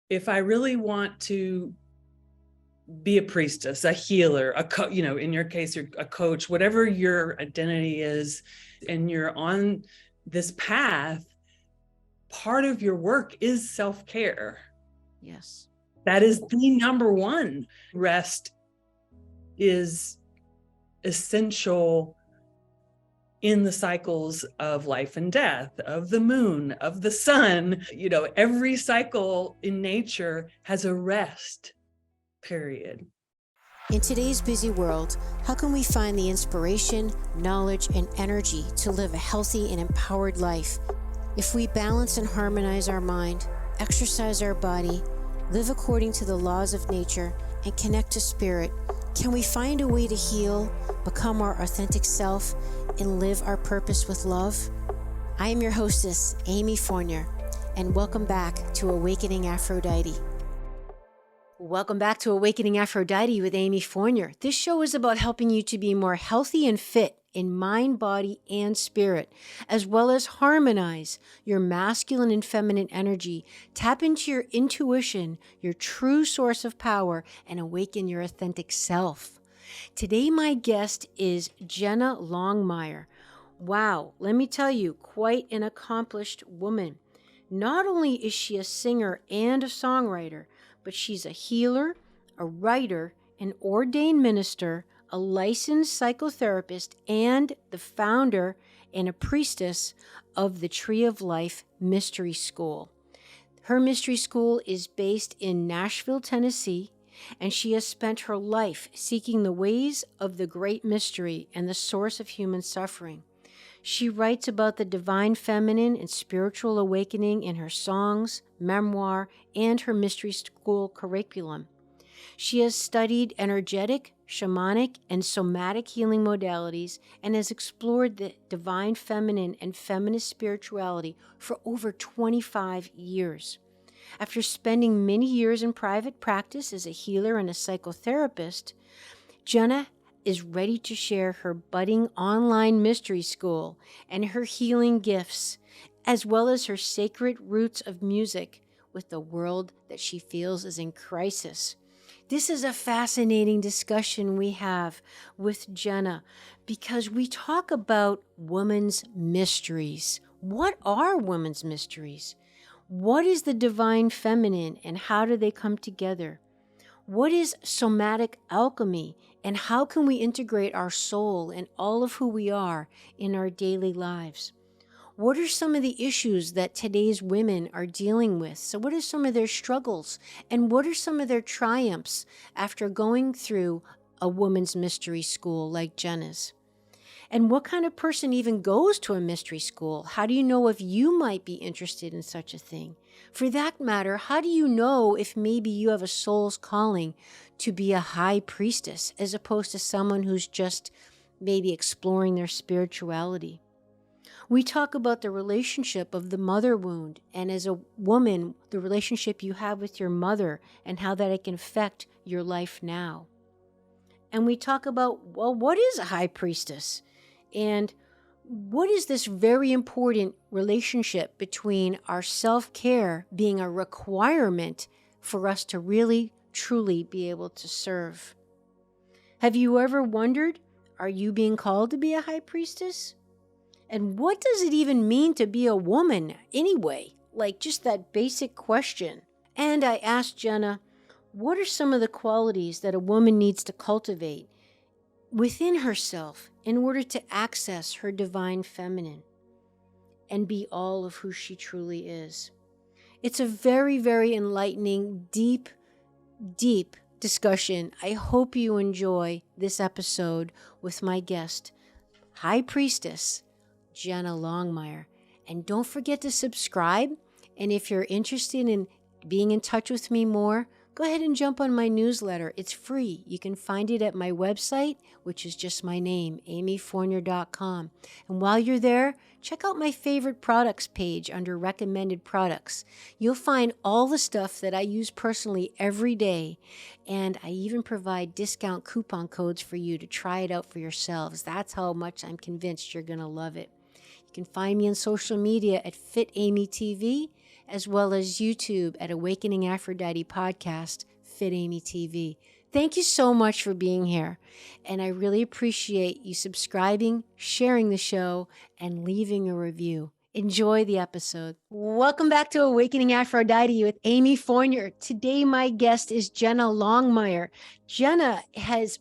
if I really want to be a priestess, a healer, in your case, you're a coach, whatever your identity is, and you're on this path, part of your work is self-care. Yes. That is the number one. Rest is essential in the cycles of life and death, of the moon, of the sun. Every cycle in nature has a rest period. In today's busy world, how can we find the inspiration, knowledge, and energy to live a healthy and empowered life? If we balance and harmonize our mind, exercise our body, live according to the laws of nature, and connect to spirit, can we find a way to heal, become our authentic self, and live our purpose with love? I am your hostess, Amy Fournier, and welcome back to Awakening Aphrodite. Welcome back to Awakening Aphrodite with Amy Fournier. This show is about helping you to be more healthy and fit in mind, body, and spirit, as well as harmonize your masculine and feminine energy, tap into your intuition, your true source of power, and awaken your authentic self. Today, my guest is Jenna Longmire. Wow, let me tell you, quite an accomplished woman. Not only is she a singer and a songwriter, but she's a healer, a writer, an ordained minister, a licensed psychotherapist, and the founder and a priestess of the Tree of Life Mystery School. Her mystery school is based in Nashville, Tennessee, and she has spent her life seeking the ways of the great mystery and the source of human suffering. She writes about the divine feminine and spiritual awakening in her songs, memoir, and her mystery school curriculum. She has studied energetic, shamanic, and somatic healing modalities and has explored the divine feminine and feminist spirituality for over 25 years. After spending many years in private practice as a healer and a psychotherapist, Jenna is ready to share her budding online mystery school and her healing gifts, as well as her sacred roots of music with the world that she feels is in crisis. This is a fascinating discussion we have with Jenna because we talk about women's mysteries. What are women's mysteries? What is the divine feminine and how do they come together? What is somatic alchemy and how can we integrate our soul and all of who we are in our daily lives? What are some of the issues that today's women are dealing with? So what are some of their struggles and what are some of their triumphs after going through a woman's mystery school like Jenna's? And what kind of person even goes to a mystery school? How do you know if you might be interested in such a thing? For that matter, how do you know if maybe you have a soul's calling to be a high priestess as opposed to someone who's just maybe exploring their spirituality? We talk about the relationship of the mother wound, and as a woman, the relationship you have with your mother and how that it can affect your life now. And we talk about, well, what is a high priestess? And what is this very important relationship between our self-care being a requirement for us to really, truly be able to serve? Have you ever wondered, are you being called to be a high priestess? And what does it even mean to be a woman anyway? Like just that basic question. And I asked Jenna, what are some of the qualities that a woman needs to cultivate within herself in order to access her divine feminine and be all of who she truly is? It's a very, very enlightening, deep, deep discussion. I hope you enjoy this episode with my guest, High Priestess, Jenna Longmire. And don't forget to subscribe. And if you're interested in being in touch with me more, go ahead and jump on my newsletter. It's free. You can find it at my website, which is just my name, amyfournier.com. And while you're there, check out my favorite products page under recommended products. You'll find all the stuff that I use personally every day. And I even provide discount coupon codes for you to try it out for yourselves. That's how much I'm convinced you're going to love it. You can find me on social media at FitAmyTV as well as YouTube at Awakening Aphrodite Podcast, Fit Amy TV. Thank you so much for being here. And I really appreciate you subscribing, sharing the show, and leaving a review. Enjoy the episode. Welcome back to Awakening Aphrodite with Amy Fournier. Today, my guest is Jenna Longmire. Jenna has,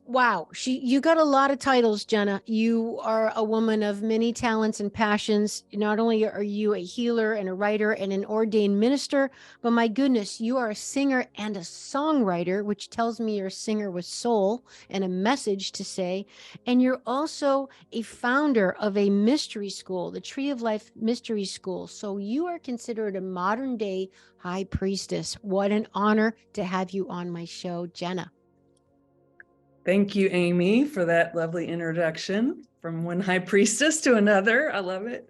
you got a lot of titles, Jenna. You are a woman of many talents and passions. Not only are you a healer and a writer and an ordained minister, but my goodness, you are a singer and a songwriter, which tells me you're a singer with soul and a message to say. And you're also a founder of a mystery school, the Tree of Life Mystery School. So you are considered a modern day high priestess. What an honor to have you on my show, Jenna. Thank you, Amy, for that lovely introduction from one high priestess to another. I love it.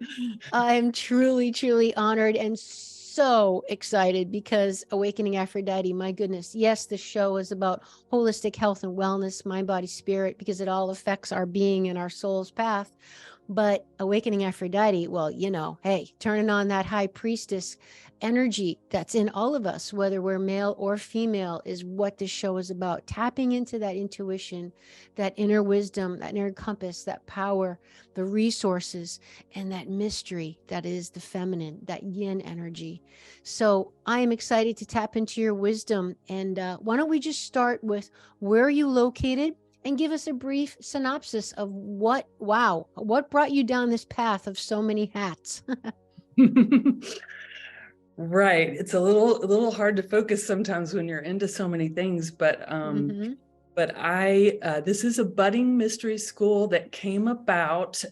I'm truly, truly honored and so excited because Awakening Aphrodite, my goodness, yes, the show is about holistic health and wellness, mind, body, spirit, because it all affects our being and our soul's path. But Awakening Aphrodite, well, hey, turning on that high priestess energy that's in all of us, whether we're male or female, is what this show is about. Tapping into that intuition, that inner wisdom, that inner compass, that power, the resources, and that mystery that is the feminine, that yin energy. So I am excited to tap into your wisdom. And why don't we just start with where are you located? And give us a brief synopsis of what brought you down this path of so many hats? Right. It's a little hard to focus sometimes when you're into so many things, but this is a budding mystery school that came about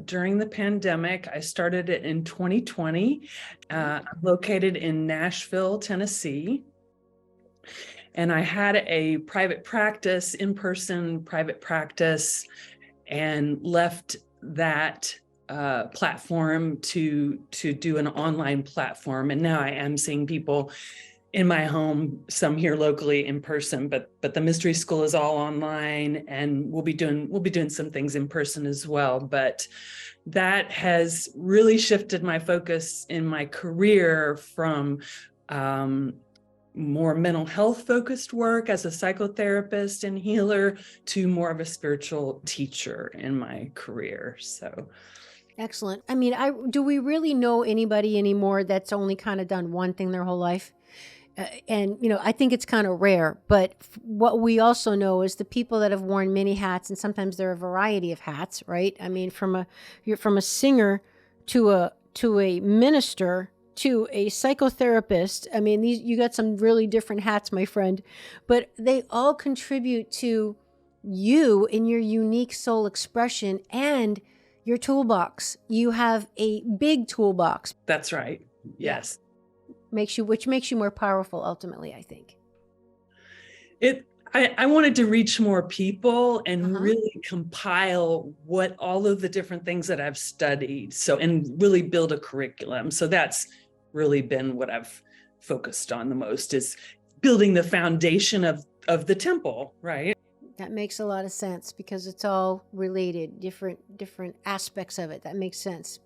during the pandemic. I started it in 2020. I'm located in Nashville, Tennessee. And I had a private practice, in-person private practice, and left that platform to do an online platform. And now I am seeing people in my home, some here locally in person, but the mystery school is all online, and we'll be doing some things in person as well. But that has really shifted my focus in my career from more mental health focused work as a psychotherapist and healer to more of a spiritual teacher in my career. So excellent. I mean, do we really know anybody anymore that's only kind of done one thing their whole life? And I think it's kind of rare, but what we also know is the people that have worn many hats, and sometimes there are a variety of hats, right? I mean, you're from a singer to a minister to a psychotherapist. I mean, you got some really different hats, my friend, but they all contribute to you in your unique soul expression and your toolbox. You have a big toolbox. That's right. Yes. Which makes you more powerful ultimately, I think. I wanted to reach more people and really compile what all of the different things that I've studied. And really build a curriculum. So that's really been what I've focused on the most, is building the foundation of the temple, right? That makes a lot of sense because it's all related, different aspects of it. That makes sense.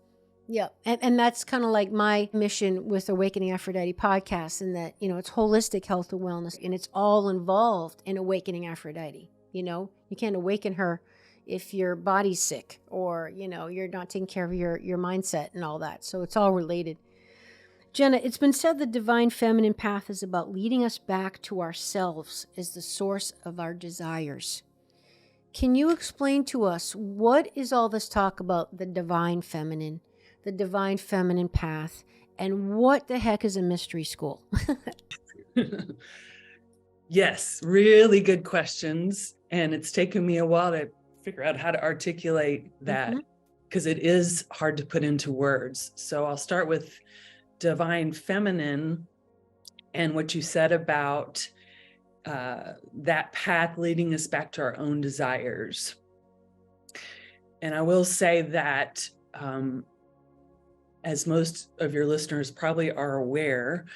Yeah. And that's kind of like my mission with Awakening Aphrodite podcast, in that, it's holistic health and wellness, and it's all involved in awakening Aphrodite. You can't awaken her if your body's sick or, you're not taking care of your mindset and all that. So it's all related. Jenna, it's been said the divine feminine path is about leading us back to ourselves as the source of our desires. Can you explain to us, what is all this talk about the divine feminine path, and what the heck is a mystery school? Yes, really good questions. And it's taken me a while to figure out how to articulate that, because it is hard to put into words. So I'll start with divine feminine and what you said about that path leading us back to our own desires. And I will say that as most of your listeners probably are aware,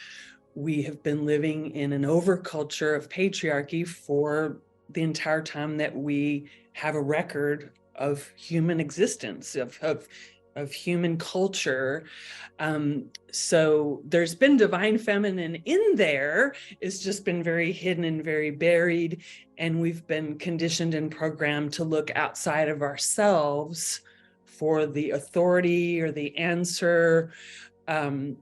we have been living in an overculture of patriarchy for the entire time that we have a record of human existence, of human culture. So there's been divine feminine in there. It's just been very hidden and very buried. And we've been conditioned and programmed to look outside of ourselves for the authority or the answer. And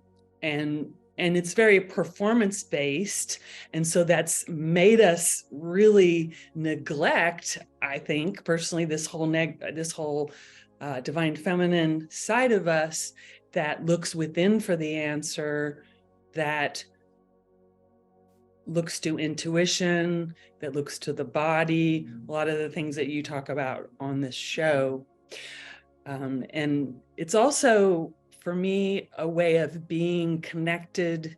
it's very performance based. And so that's made us really neglect, I think, personally, this whole divine feminine side of us that looks within for the answer, that looks to intuition, that looks to the body, a lot of the things that you talk about on this show. And it's also, for me, a way of being connected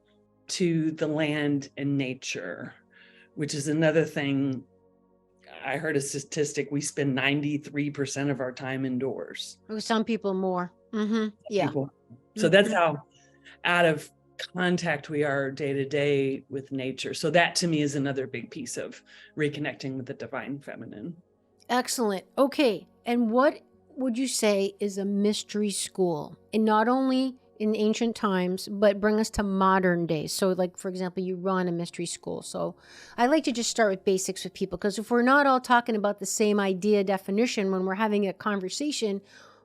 to the land and nature, which is another thing. I heard a statistic, we spend 93% of our time indoors. Some people more. Mm-hmm. Yeah. People. So that's how out of contact we are day to day with nature. So that to me is another big piece of reconnecting with the divine feminine. Excellent. Okay. And what would you say is a mystery school? And not only in ancient times, but bring us to modern days. So like, for example, you run a mystery school. So I like to just start with basics with people, because if we're not all talking about the same idea definition when we're having a conversation,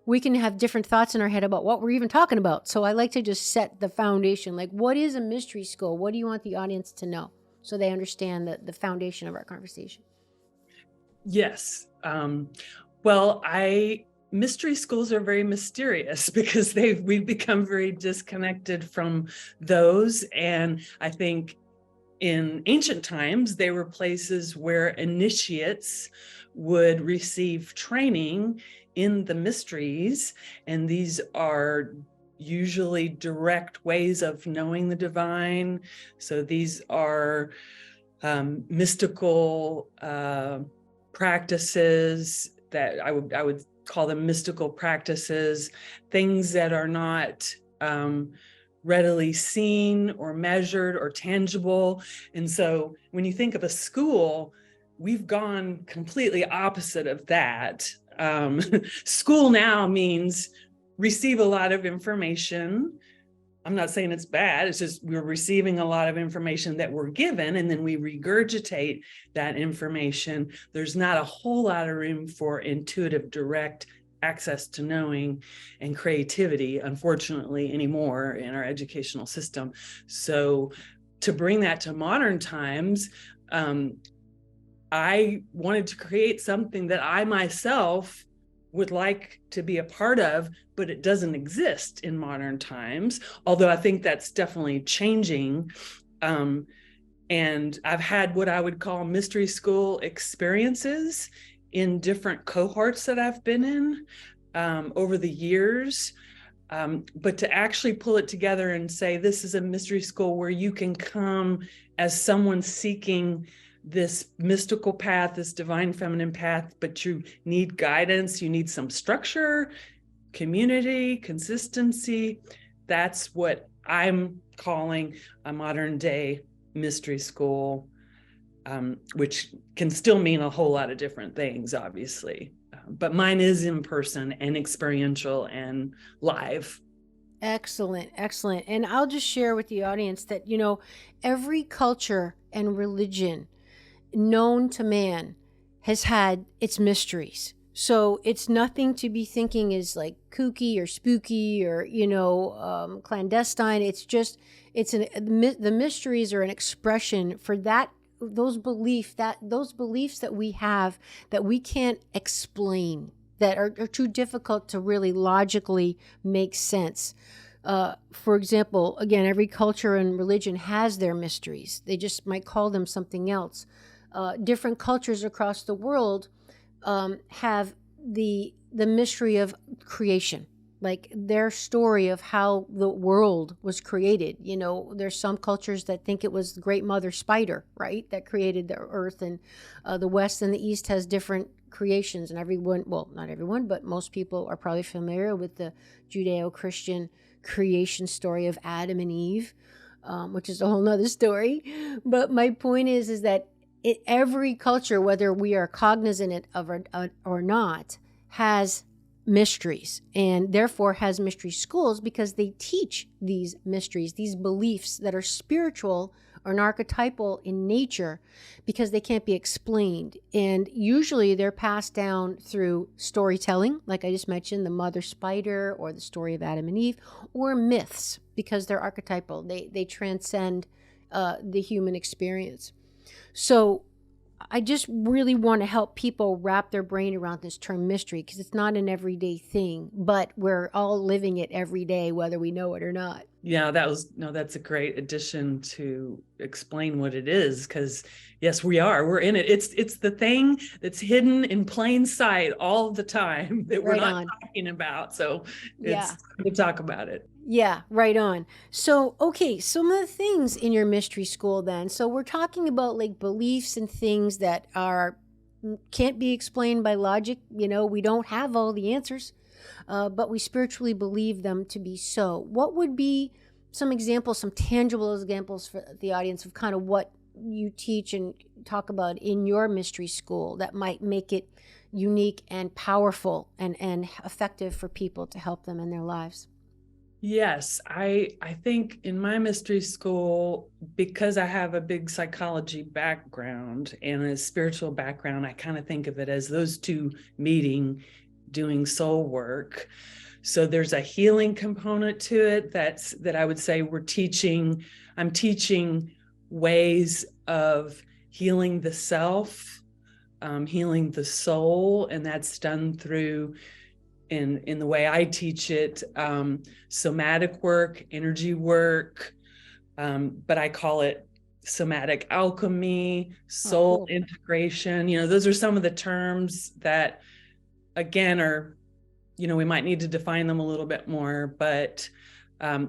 we can have different thoughts in our head about what we're even talking about. So I like to just set the foundation. Like, what is a mystery school? What do you want the audience to know so they understand the foundation of our conversation? Yes. Mystery schools are very mysterious because we've become very disconnected from those. And I think in ancient times, they were places where initiates would receive training in the mysteries. And these are usually direct ways of knowing the divine. So these are mystical practices that I would call them mystical practices, things that are not readily seen or measured or tangible. And so when you think of a school, we've gone completely opposite of that. School now means receive a lot of information. I'm not saying it's bad, it's just we're receiving a lot of information that we're given, and then we regurgitate that information. There's not a whole lot of room for intuitive, direct access to knowing and creativity, unfortunately, anymore in our educational system. So to bring that to modern times, I wanted to create something that I myself would like to be a part of, but it doesn't exist in modern times, although I think that's definitely changing. And I've had what I would call mystery school experiences in different cohorts that I've been in over the years. But to actually pull it together and say, this is a mystery school where you can come as someone seeking this mystical path, this divine feminine path, but you need guidance, you need some structure, community, consistency. That's what I'm calling a modern day mystery school, which can still mean a whole lot of different things, obviously. But mine is in person and experiential and live. Excellent, excellent. And I'll just share with the audience that, every culture and religion known to man has had its mysteries. So it's nothing to be thinking is like kooky or spooky or, clandestine. It's just, the mysteries are an expression for those beliefs that we have that we can't explain, that are too difficult to really logically make sense. For example, again, every culture and religion has their mysteries. They just might call them something else. Different cultures across the world have the mystery of creation, like their story of how the world was created. There's some cultures that think it was the Great Mother Spider, right, that created the earth, and the West and the East has different creations. And not everyone, but most people are probably familiar with the Judeo-Christian creation story of Adam and Eve, which is a whole nother story. But my point is that every culture, whether we are cognizant of it or not, has mysteries, and therefore has mystery schools because they teach these mysteries, these beliefs that are spiritual or an archetypal in nature, because they can't be explained. And usually they're passed down through storytelling, like I just mentioned, the mother spider or the story of Adam and Eve, or myths, because they're archetypal. They transcend the human experience. So I just really want to help people wrap their brain around this term mystery, because it's not an everyday thing, but we're all living it every day, whether we know it or not. Yeah, that's a great addition to explain what it is, because yes, we're in it. It's the thing that's hidden in plain sight all the time that we're not talking about. So it's time to talk about it. Yeah, right on. So, okay, some of the things in your mystery school then. So we're talking about like beliefs and things that can't be explained by logic. You know, we don't have all the answers, but we spiritually believe them to be so. What would be some examples, some tangible examples for the audience of kind of what you teach and talk about in your mystery school that might make it unique and powerful and effective for people to help them in their lives? Yes, I think in my mystery school, because I have a big psychology background and a spiritual background, I kind of think of it as those two meeting, doing soul work. So there's a healing component to it that I would say I'm teaching ways of healing the self, healing the soul, and that's done through, in the way I teach it, somatic work, energy work, but I call it somatic alchemy, soul integration. You know, those are some of the terms that, again, are, you know, we might need to define them a little bit more, but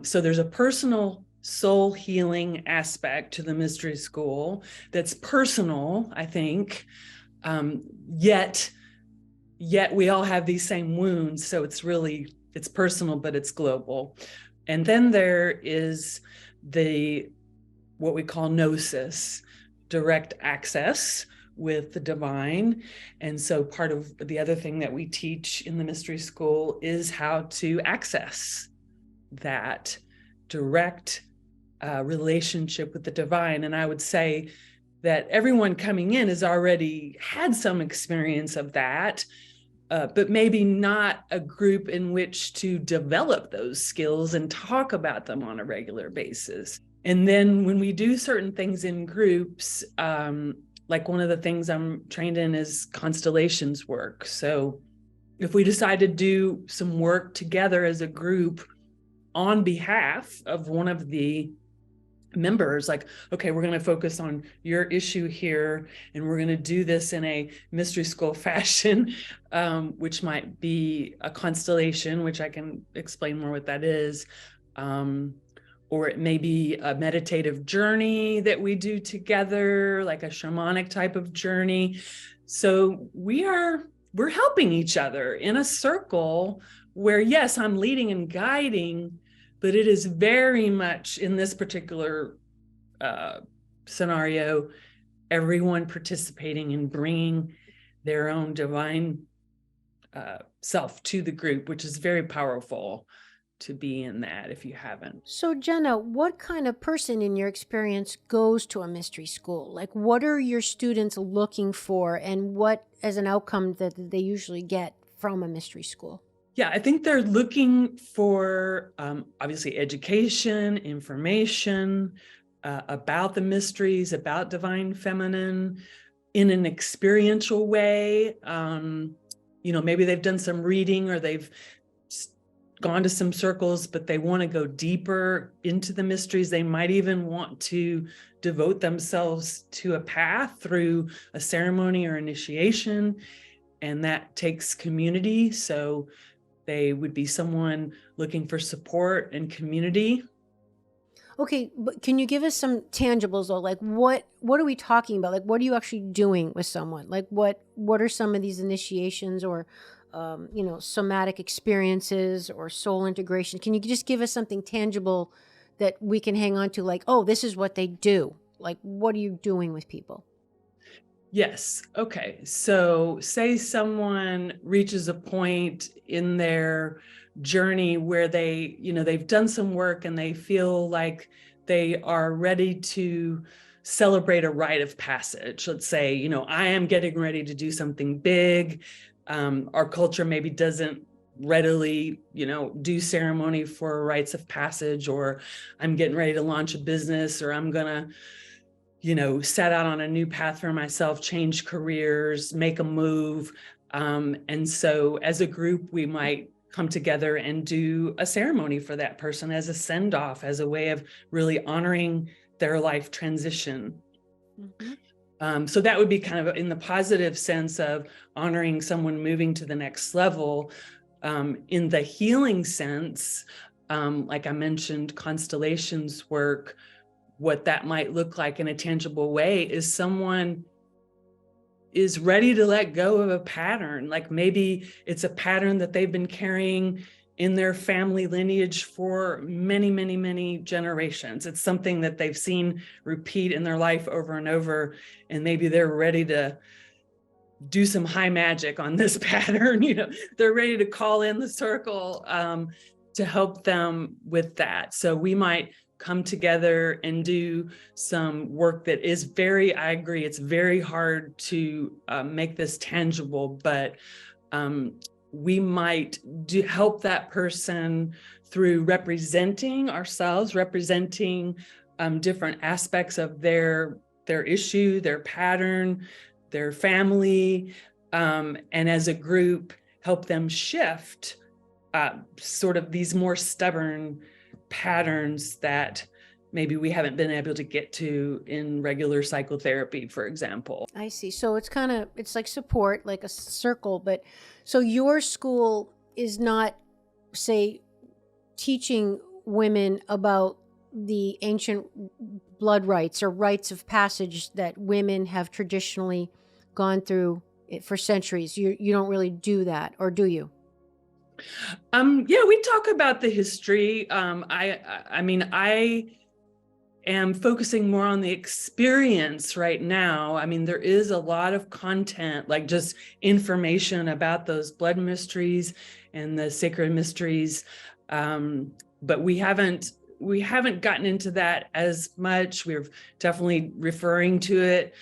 so there's a personal soul healing aspect to the mystery school that's personal, I think, yet we all have these same wounds. So it's personal, but it's global. And then there is what we call gnosis, direct access with the divine. And so part of the other thing that we teach in the mystery school is how to access that direct relationship with the divine. And I would say that everyone coming in has already had some experience of that, but maybe not a group in which to develop those skills and talk about them on a regular basis. And then when we do certain things in groups, like one of the things I'm trained in is constellations work. So if we decide to do some work together as a group on behalf of one of the members, like, okay, we're going to focus on your issue here, and we're going to do this in a mystery school fashion, which might be a constellation, which I can explain more what that is, or it may be a meditative journey that we do together, like a shamanic type of journey. So we're helping each other in a circle where, yes, I'm leading and guiding, but it is very much, in this particular scenario, everyone participating in bringing their own divine self to the group, which is very powerful to be in that if you haven't. So Jenna, what kind of person in your experience goes to a mystery school? Like, what are your students looking for, and what as an outcome that they usually get from a mystery school? Yeah, I think they're looking for, obviously, education, information about the mysteries, about divine feminine in an experiential way. You know, maybe they've done some reading or they've gone to some circles, but they want to go deeper into the mysteries. They might even want to devote themselves to a path through a ceremony or initiation, and that takes community. So they would be someone looking for support and community. Okay, but can you give us some tangibles though? Like what are we talking about? Like what are you actually doing with someone? Like what are some of these initiations or somatic experiences or soul integration? Can you just give us something tangible that we can hang on to, like, oh, this is what they do? Like, what are you doing with people? Yes. Okay. So say someone reaches a point in their journey where they've done some work and they feel like they are ready to celebrate a rite of passage. Let's say, I am getting ready to do something big. Our culture maybe doesn't readily, do ceremony for rites of passage, or I'm getting ready to launch a business, or I'm going to set out on a new path for myself, change careers, make a move. And so as a group, we might come together and do a ceremony for that person as a send-off, as a way of really honoring their life transition. Mm-hmm. So that would be kind of in the positive sense of honoring someone moving to the next level. In the healing sense, like I mentioned, constellations work. What that might look like in a tangible way is someone is ready to let go of a pattern. Like maybe it's a pattern that they've been carrying in their family lineage for many, many, many generations. It's something that they've seen repeat in their life over and over. And maybe they're ready to do some high magic on this pattern. They're ready to call in the circle to help them with that. So we might come together and do some work that is I agree, it's very hard to make this tangible, but we might help that person through representing ourselves, representing different aspects of their issue, their pattern, their family, and as a group, help them shift sort of these more stubborn patterns that maybe we haven't been able to get to in regular psychotherapy, for example. I see. So it's like support, like a circle, but so your school is not, say, teaching women about the ancient blood rites or rites of passage that women have traditionally gone through for centuries. You don't really do that, or do you? Yeah, we talk about the history. I am focusing more on the experience right now. There is a lot of content, like just information about those blood mysteries and the sacred mysteries. But we haven't gotten into that as much. We're definitely referring to it,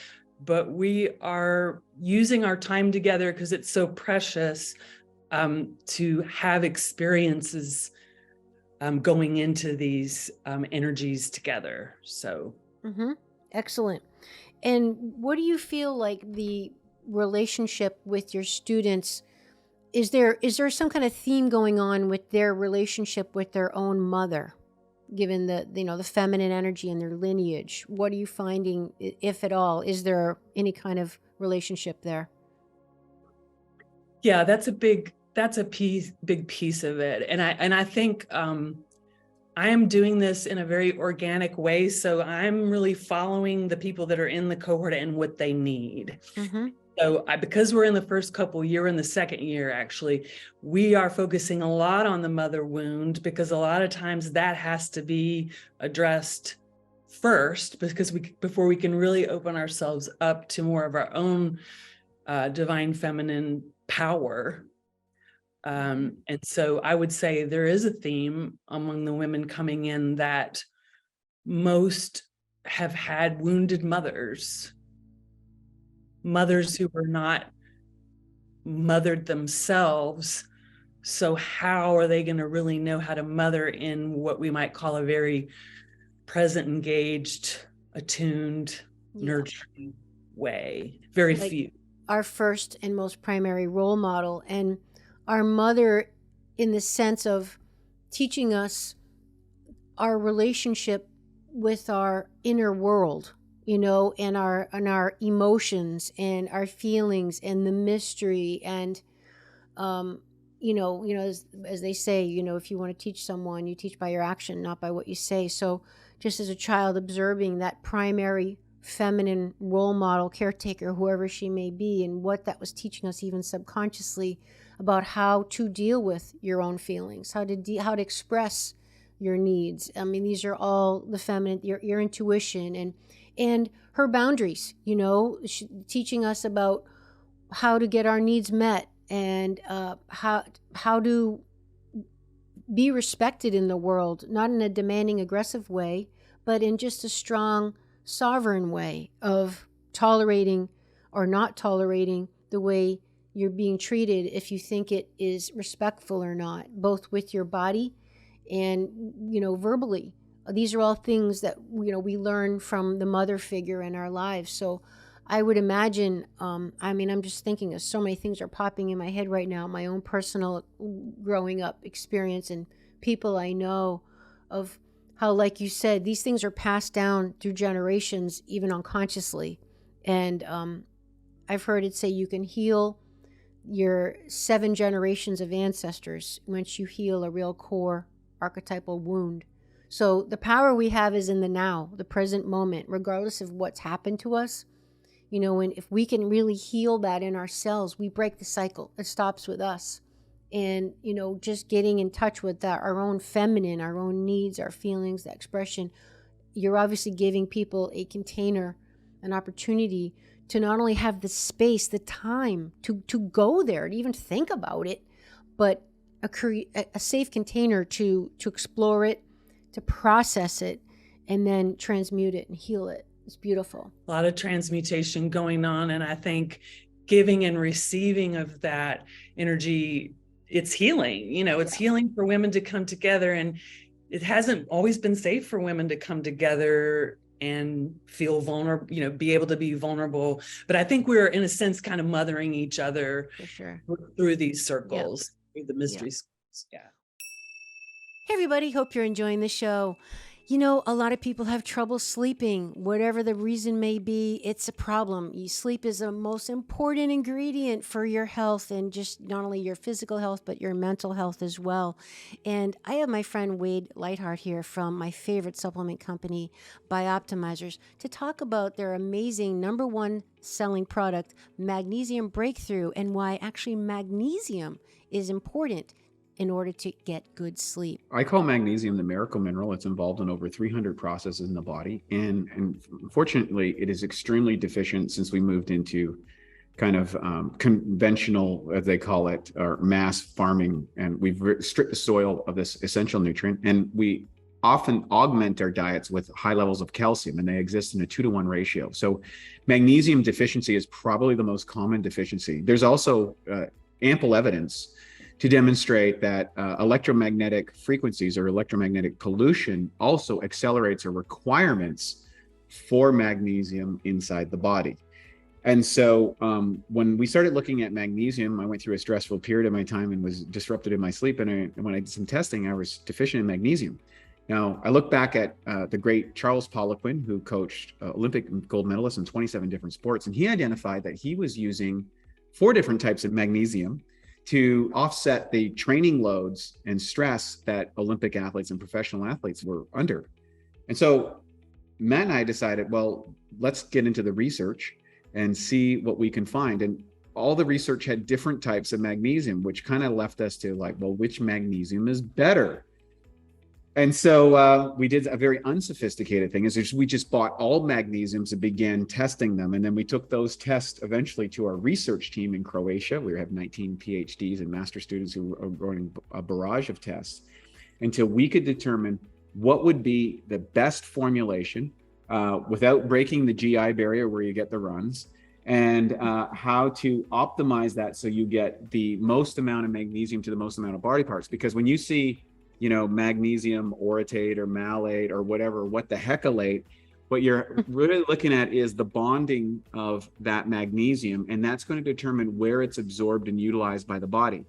but we are using our time together because it's so precious. To have experiences going into these energies together. So, Excellent. And what do you feel like the relationship with your students? Is there some kind of theme going on with their relationship with their own mother, given the feminine energy in their lineage? What are you finding, if at all? Is there any kind of relationship there? Yeah, that's a big piece of it. And I think I am doing this in a very organic way. So I'm really following the people that are in the cohort and what they need. Mm-hmm. So because we're in the first couple, you're in the second year, actually, we are focusing a lot on the mother wound, because a lot of times that has to be addressed first, because before we can really open ourselves up to more of our own divine feminine power. And so I would say there is a theme among the women coming in that most have had wounded mothers who were not mothered themselves. So how are they going to really know how to mother in what we might call a very present, engaged, attuned, nurturing way? Very few. Our first and most primary role model, and our mother, in the sense of teaching us our relationship with our inner world, and our emotions and our feelings and the mystery. And as they say, if you want to teach someone, you teach by your action, not by what you say. So just as a child, observing that primary feminine role model, caretaker, whoever she may be, and what that was teaching us even subconsciously about how to deal with your own feelings, how to express your needs. These are all the feminine, your intuition, and and her boundaries, teaching us about how to get our needs met, and how to be respected in the world, not in a demanding, aggressive way, but in just a strong, sovereign way of tolerating or not tolerating the way you're being treated, if you think it is respectful or not, both with your body and, verbally. These are all things that, we learn from the mother figure in our lives. So I would imagine, I'm just thinking of so many things are popping in my head right now, my own personal growing up experience and people I know, of how, like you said, these things are passed down through generations, even unconsciously. And I've heard it say you can heal your 7 generations of ancestors once you heal a real core archetypal wound. So the power we have is in the now, the present moment, regardless of what's happened to us. And if we can really heal that in ourselves, we break the cycle. It stops with us. And, just getting in touch with that, our own feminine, our own needs, our feelings, the expression. You're obviously giving people a container, an opportunity to not only have the space, the time to go there, to even think about it, but a safe container to explore it, to process it, and then transmute it and heal it. It's beautiful. A lot of transmutation going on. And I think giving and receiving of that energy, it's healing. It's healing for women to come together. And it hasn't always been safe for women to come together and feel vulnerable, be able to be vulnerable. But I think we're, in a sense, kind of mothering each other for sure through these circles, through the mystery schools. Yeah. Hey, everybody. Hope you're enjoying the show. A lot of people have trouble sleeping. Whatever the reason may be, it's a problem. Sleep is the most important ingredient for your health, and just not only your physical health, but your mental health as well. And I have my friend Wade Lightheart here from my favorite supplement company, Bioptimizers, to talk about their amazing #1 selling product, Magnesium Breakthrough, and why actually magnesium is important in order to get good sleep. I call magnesium the miracle mineral. It's involved in over 300 processes in the body. And unfortunately, it is extremely deficient since we moved into kind of conventional, as they call it, or mass farming. And we've stripped the soil of this essential nutrient. And we often augment our diets with high levels of calcium, and they exist in a 2-to-1 ratio. So magnesium deficiency is probably the most common deficiency. There's also ample evidence to demonstrate that electromagnetic frequencies or electromagnetic pollution also accelerates our requirements for magnesium inside the body. And so when we started looking at magnesium, I went through a stressful period of my time and was disrupted in my sleep. And when I did some testing, I was deficient in magnesium. Now, I look back at the great Charles Poliquin, who coached Olympic gold medalists in 27 different sports, and he identified that he was using 4 different types of magnesium to offset the training loads and stress that Olympic athletes and professional athletes were under. And so Matt and I decided, well, let's get into the research and see what we can find. And all the research had different types of magnesium, which kind of left us to like, well, which magnesium is better? And so we did a very unsophisticated thing, is we just bought all magnesiums and began testing them. And then we took those tests eventually to our research team in Croatia. We have 19 PhDs and master students who are running a barrage of tests until we could determine what would be the best formulation without breaking the GI barrier where you get the runs, and how to optimize that so you get the most amount of magnesium to the most amount of body parts. Because when you see magnesium orotate or malate or whatever, what the heckalate, what you're really looking at is the bonding of that magnesium, and that's going to determine where it's absorbed and utilized by the body.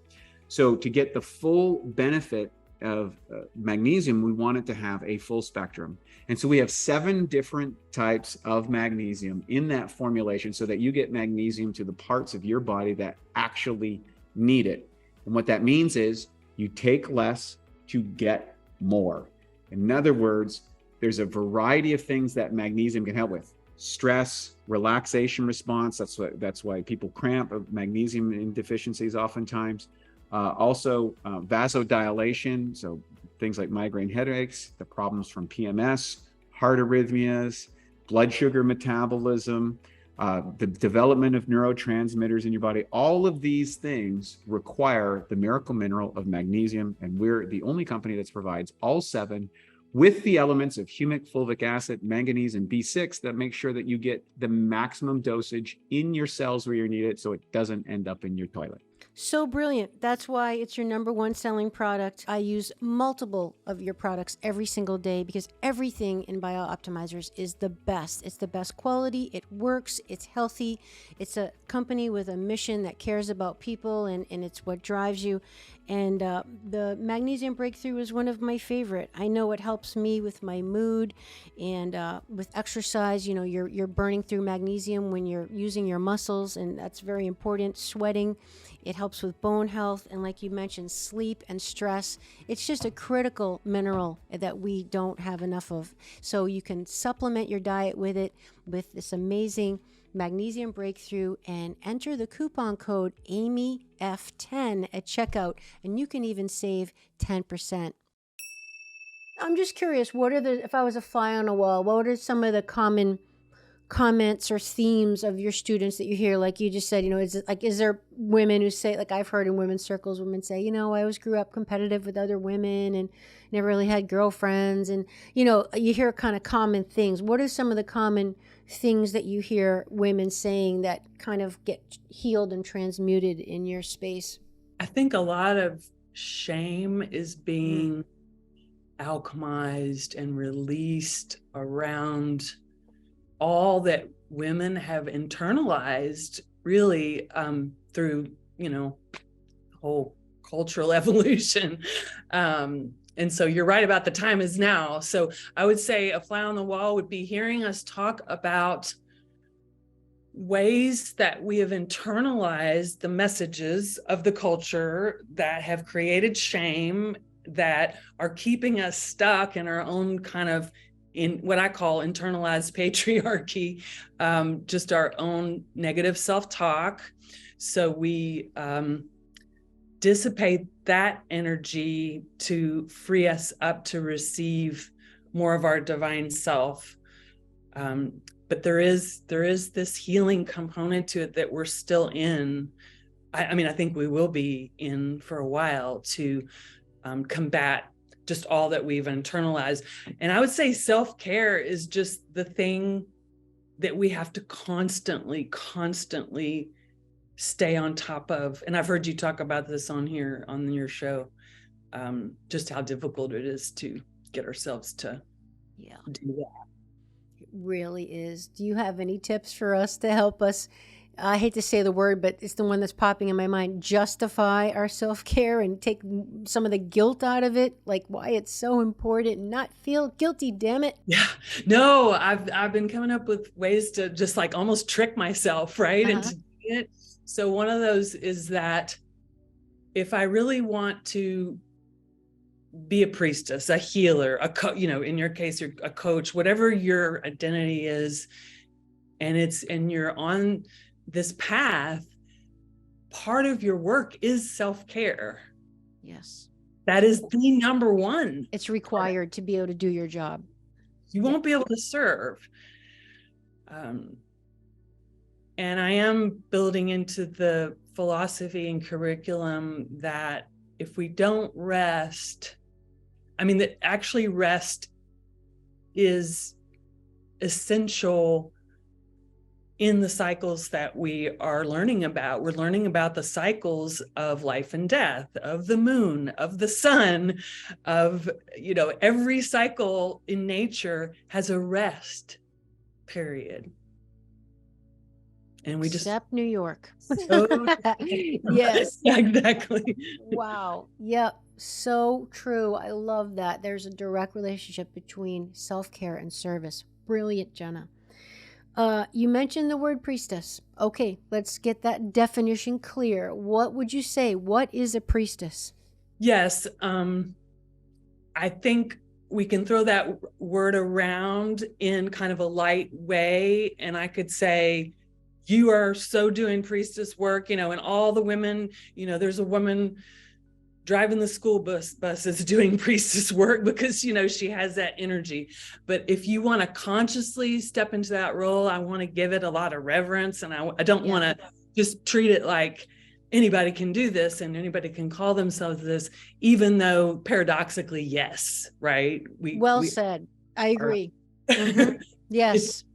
So to get the full benefit of magnesium, we want it to have a full spectrum. And so we have 7 different types of magnesium in that formulation so that you get magnesium to the parts of your body that actually need it. And what that means is you take less to get more. In other words, there's a variety of things that magnesium can help with. Stress, relaxation response, that's why people cramp, magnesium in deficiencies oftentimes. Also vasodilation, so things like migraine headaches, the problems from PMS, heart arrhythmias, blood sugar metabolism, the development of neurotransmitters in your body. All of these things require the miracle mineral of magnesium, and we're the only company that provides all 7 with the elements of humic, fulvic acid, manganese, and B6 that make sure that you get the maximum dosage in your cells where you need it, so it doesn't end up in your toilet. So brilliant. That's why it's your #1 selling product. I use multiple of your products every single day because everything in BioOptimizers is the best. It's the best quality. It works. It's healthy. It's a company with a mission that cares about people, and it's what drives you. And the magnesium breakthrough is one of my favorite. I know it helps me with my mood and with exercise. You know, you're burning through magnesium when you're using your muscles, and that's very important. Sweating. It helps with bone health, and like you mentioned, sleep and stress. It's just a critical mineral that we don't have enough of. So you can supplement your diet with it, with this amazing magnesium breakthrough, and enter the coupon code AmyF10 at checkout, and you can even save 10%. I'm just curious, if I was a fly on a wall, what are some of the common comments or themes of your students that you hear? Like you just said, you know, is there women who say, like I've heard in women's circles, women say, you know, I always grew up competitive with other women and never really had girlfriends. And, you know, you hear kind of common things. What are some of the common things that you hear women saying that kind of get healed and transmuted in your space? I think a lot of shame is being alchemized and released around all that women have internalized, really, through, you know, whole cultural evolution. And so you're right about the time is now. So I would say a fly on the wall would be hearing us talk about ways that we have internalized the messages of the culture that have created shame, that are keeping us stuck in our own kind of, in what I call internalized patriarchy, just our own negative self-talk. So we dissipate that energy to free us up to receive more of our divine self. But there is this healing component to it that we're still in. I mean, I think we will be in for a while to combat just all that we've internalized. And I would say self-care is just the thing that we have to constantly stay on top of. And I've heard you talk about this on your show, just how difficult it is to get ourselves to do that. It really is. Do you have any tips for us to help us? I hate to say the word, but it's the one that's popping in my mind. Justify our self-care and take some of the guilt out of it, like why it's so important and not feel guilty, damn it. Yeah, no, I've been coming up with ways to just like almost trick myself, right? And to do it. So one of those is that if I really want to be a priestess, a healer, you know, in your case, you're a coach, whatever your identity is, and you're on this path, part of your work is self-care. Yes. That is the #1. It's required to be able to do your job. You won't be able to serve. And I am building into the philosophy and curriculum that if we don't rest, I mean, that actually rest is essential in the cycles that we are learning about. We're learning about the cycles of life and death, of the moon, of the sun, of, you know, every cycle in nature has a rest period. And we just except New York. Yes. Yeah, exactly. Wow. Yep. So true. I love that. There's a direct relationship between self-care and service. Brilliant, Jenna. You mentioned the word priestess. Okay, let's get that definition clear. What would you say? What is a priestess? Yes. I think we can throw that word around in kind of a light way. And I could say, you are so doing priestess work, you know, and all the women, you know, there's a woman driving the school bus is doing priestess work because, she has that energy. But if you want to consciously step into that role, I want to give it a lot of reverence. And I don't want to just treat it like anybody can do this and anybody can call themselves this, even though paradoxically, yes, right? We said. I agree. Mm-hmm. Yes.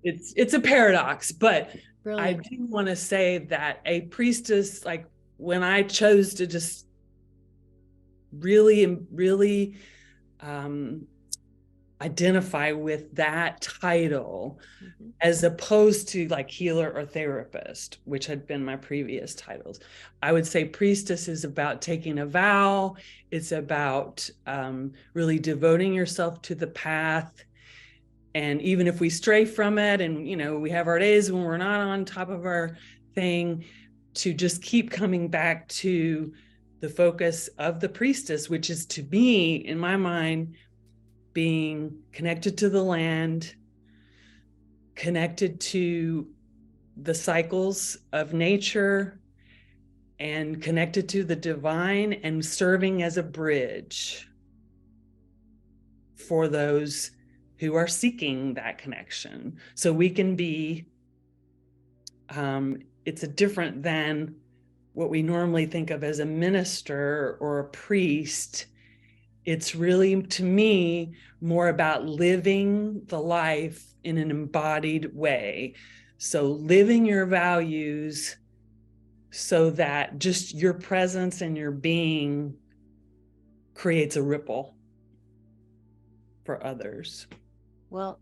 It's a paradox, but Brilliant. I do want to say that a priestess, like when I chose to just really identify with that title, as opposed to like healer or therapist, which had been my previous titles, I would say priestess is about taking a vow. It's about really devoting yourself to the path. And even if we stray from it and, we have our days when we're not on top of our thing, to just keep coming back to the focus of the priestess, which is, to me, in my mind, being connected to the land, connected to the cycles of nature, and connected to the divine, and serving as a bridge for those who are seeking that connection. So we can be, it's a different than what we normally think of as a minister or a priest. It's really, to me, more about living the life in an embodied way. So living your values so that just your presence and your being creates a ripple for others. Well,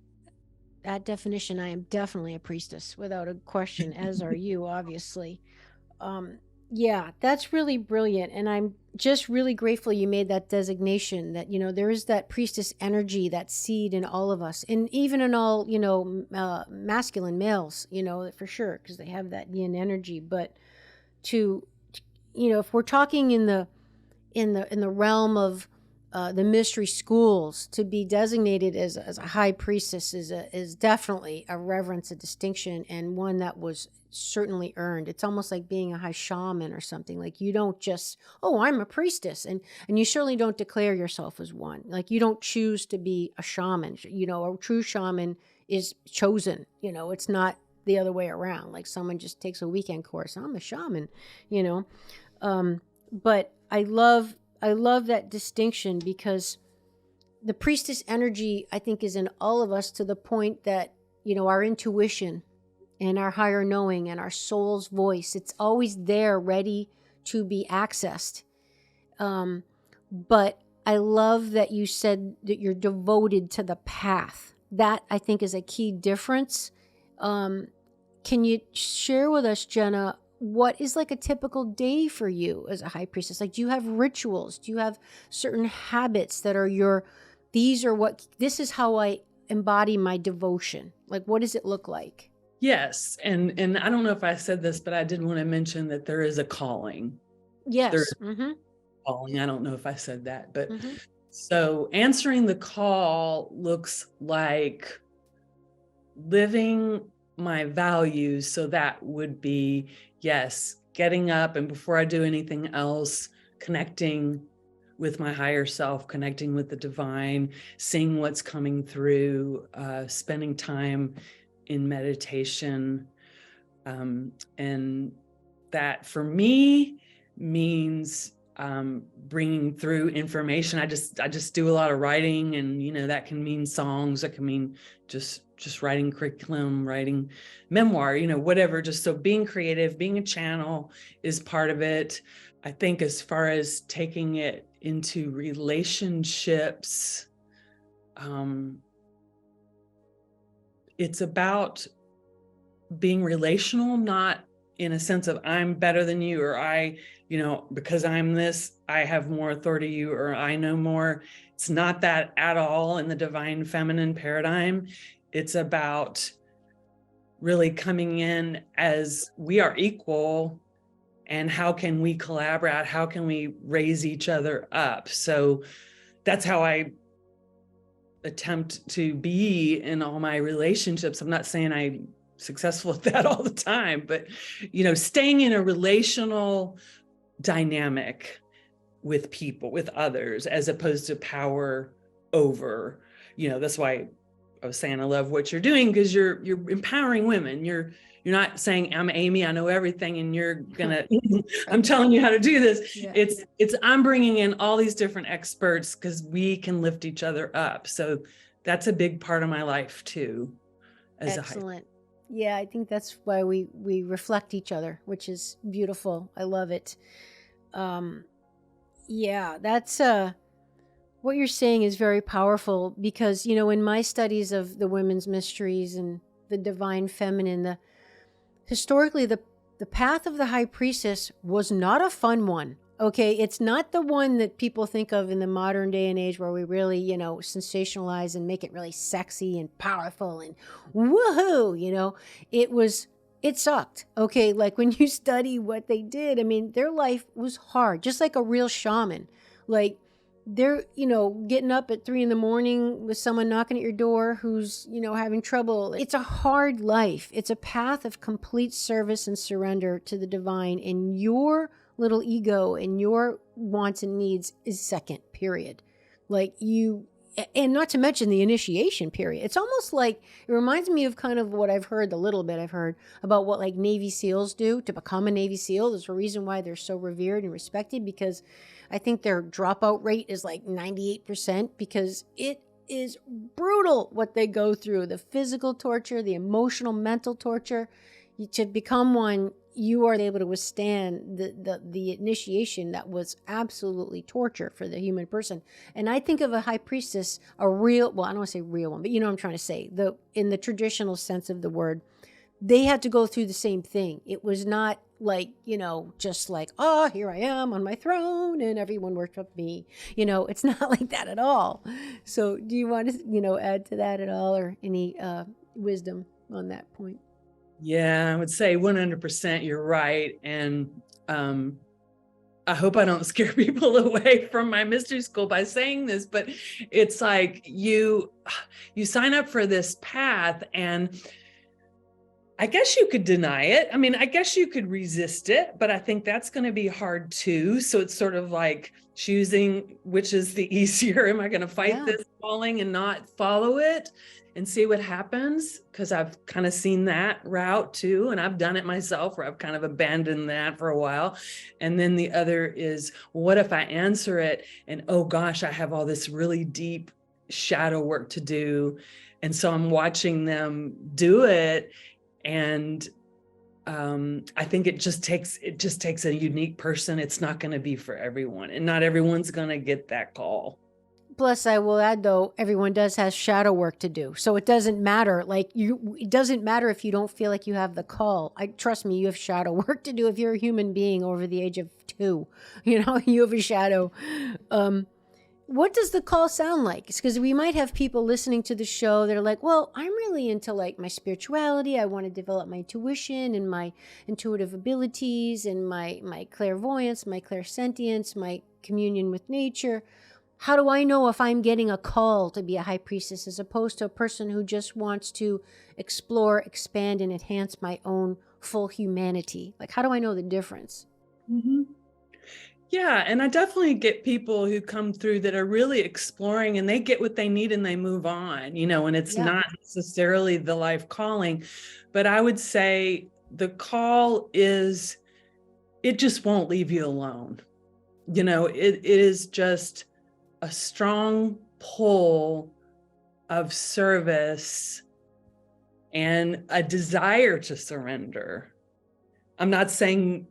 that definition, I am definitely a priestess without a question, as are you, obviously. Yeah, that's really brilliant. And I'm just really grateful you made that designation that, there is that priestess energy, that seed in all of us, and even in all, masculine males, for sure, because they have that yin energy. But if we're talking in the realm of the mystery schools, to be designated as a high priestess is definitely a reverence, a distinction, and one that was certainly earned. It's almost like being a high shaman or something. Like, you don't just, I'm a priestess, and you certainly don't declare yourself as one. Like, you don't choose to be a shaman. A true shaman is chosen. It's not the other way around. Like, someone just takes a weekend course, I'm a shaman. But I love that distinction, because the priestess energy, I think, is in all of us, to the point that, our intuition and our higher knowing and our soul's voice, it's always there, ready to be accessed. But I love that you said that you're devoted to the path. That, I think, is a key difference. Can you share with us, Jenna, what is like a typical day for you as a high priestess? Like, do you have rituals? Do you have certain habits that are this is how I embody my devotion? Like, what does it look like? Yes. And I don't know if I said this, but I did want to mention that there is a calling. Yes. There's calling. I don't know if I said that, but so answering the call looks like living my values. So that would be, yes, getting up, and before I do anything else, connecting with my higher self, connecting with the divine, seeing what's coming through, spending time in meditation. And that for me means bringing through information. I just do a lot of writing, and that can mean songs, that can mean just writing curriculum, writing memoir, whatever. Just so being creative, being a channel is part of it. I think as far as taking it into relationships, it's about being relational, not in a sense of I'm better than you, or I, because I'm this, I have more authority than you, or I know more. It's not that at all in the divine feminine paradigm. It's about really coming in as we are equal, and how can we collaborate? How can we raise each other up? So that's how I attempt to be in all my relationships. I'm not saying I'm successful at that all the time, but, staying in a relational dynamic with people, with others, as opposed to power over. That's why I was saying I love what you're doing, because you're empowering women. You're not saying, I'm Amy, I know everything, and you're gonna I'm telling you how to do this. Yeah. It's I'm bringing in all these different experts because we can lift each other up. So that's a big part of my life too. Excellent. Yeah, I think that's why we reflect each other, which is beautiful. I love it. Yeah, that's what you're saying is very powerful, because in my studies of the women's mysteries and the divine feminine, historically the path of the high priestess was not a fun one. Okay, it's not the one that people think of in the modern day and age, where we really, sensationalize and make it really sexy and powerful and woohoo, it sucked. Okay, like when you study what they did, I mean, their life was hard, just like a real shaman. Like they're, getting up at 3 a.m. with someone knocking at your door who's, having trouble. It's a hard life. It's a path of complete service and surrender to the divine, and your little ego and your wants and needs is second, period. And not to mention the initiation period. It's almost like, it reminds me of kind of what I've heard, the little bit I've heard about what like Navy SEALs do to become a Navy SEAL. There's a reason why they're so revered and respected, because I think their dropout rate is like 98%, because it is brutal what they go through. The physical torture, the emotional, mental torture. To become one, you are able to withstand the initiation that was absolutely torture for the human person. And I think of a high priestess, a real, well, I don't want to say real one, but you know what I'm trying to say. In the traditional sense of the word, they had to go through the same thing. It was not like, just like, oh, here I am on my throne and everyone worship me. It's not like that at all. So do you want to, add to that at all, or any wisdom on that point? Yeah, I would say 100% you're right. And I hope I don't scare people away from my mystery school by saying this, but it's like you sign up for this path, and I guess you could deny it. I mean, I guess you could resist it, but I think that's going to be hard too. So it's sort of like choosing which is the easier. Am I going to fight this calling and not follow it and see what happens? Because I've kind of seen that route too. And I've done it myself, where I've kind of abandoned that for a while. And then the other is, what if I answer it and, oh gosh, I have all this really deep shadow work to do. And so I'm watching them do it. And I think it just takes a unique person. It's not going to be for everyone, and not everyone's going to get that call. Plus, I will add, though, everyone has shadow work to do. So it doesn't matter. It doesn't matter if you don't feel like you have the call. Trust me, you have shadow work to do. If you're a human being over the age of 2, you have a shadow. What does the call sound like? Because we might have people listening to the show that are like, well, I'm really into like my spirituality. I want to develop my intuition and my intuitive abilities and my clairvoyance, my clairsentience, my communion with nature. How do I know if I'm getting a call to be a high priestess, as opposed to a person who just wants to explore, expand, and enhance my own full humanity? Like, how do I know the difference? Mm-hmm. Yeah, and I definitely get people who come through that are really exploring, and they get what they need and they move on, and it's not necessarily the life calling. But I would say the call is, it just won't leave you alone. It is just a strong pull of service and a desire to surrender. I'm not saying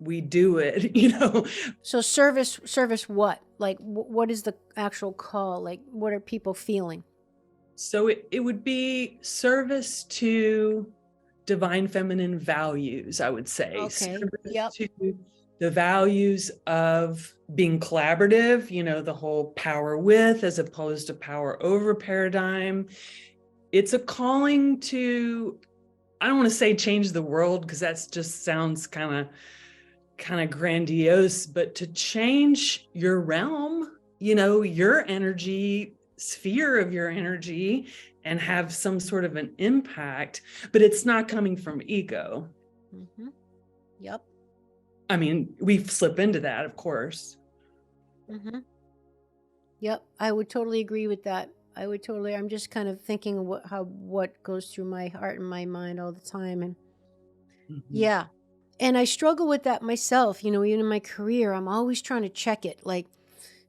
we do it, So service what? Like, what is the actual call? Like, what are people feeling? So it would be service to divine feminine values, I would say. Okay. Service to the values of being collaborative, the whole power with as opposed to power over paradigm. It's a calling to, I don't want to say change the world, because that just sounds kind of grandiose, but to change your realm, your energy, sphere of your energy, and have some sort of an impact. But it's not coming from ego. Mm-hmm. Yep. I mean, we slip into that, of course. Mm-hmm. Yep, I would totally agree with that. I'm just kind of thinking what goes through my heart and my mind all the time. And Mhm. yeah. And I struggle with that myself, even in my career. I'm always trying to check it. Like,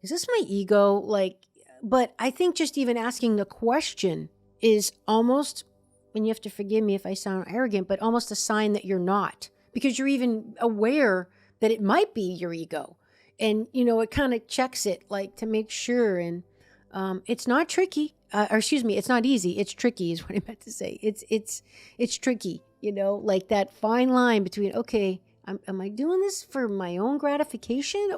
is this my ego? But I think just even asking the question is almost, and you have to forgive me if I sound arrogant, but almost a sign that you're not, because you're even aware that it might be your ego. And, it kind of checks it, like, to make sure. And it's not tricky. Or excuse me, it's not easy. It's tricky is what I meant to say. It's tricky, like that fine line between, okay, am I doing this for my own gratification,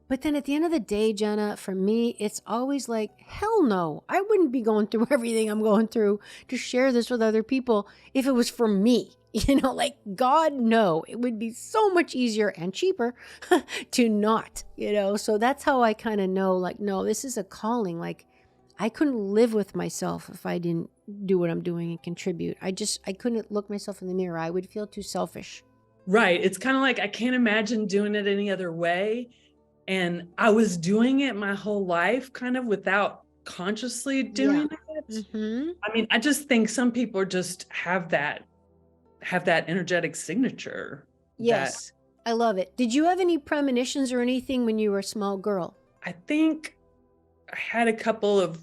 but then at the end of the day, Jenna, for me, it's always like, hell no. I wouldn't be going through everything I'm going through to share this with other people if it was for me. Like, God, no. It would be so much easier and cheaper to not, So that's how I kind of know, like, no, this is a calling. Like, I couldn't live with myself if I didn't do what I'm doing and contribute. I couldn't look myself in the mirror. I would feel too selfish. Right. It's kind of like, I can't imagine doing it any other way. And I was doing it my whole life kind of without consciously doing it. Mm-hmm. I mean, I just think some people just have that energetic signature. Yes. I love it. Did you have any premonitions or anything when you were a small girl? I think I had a couple of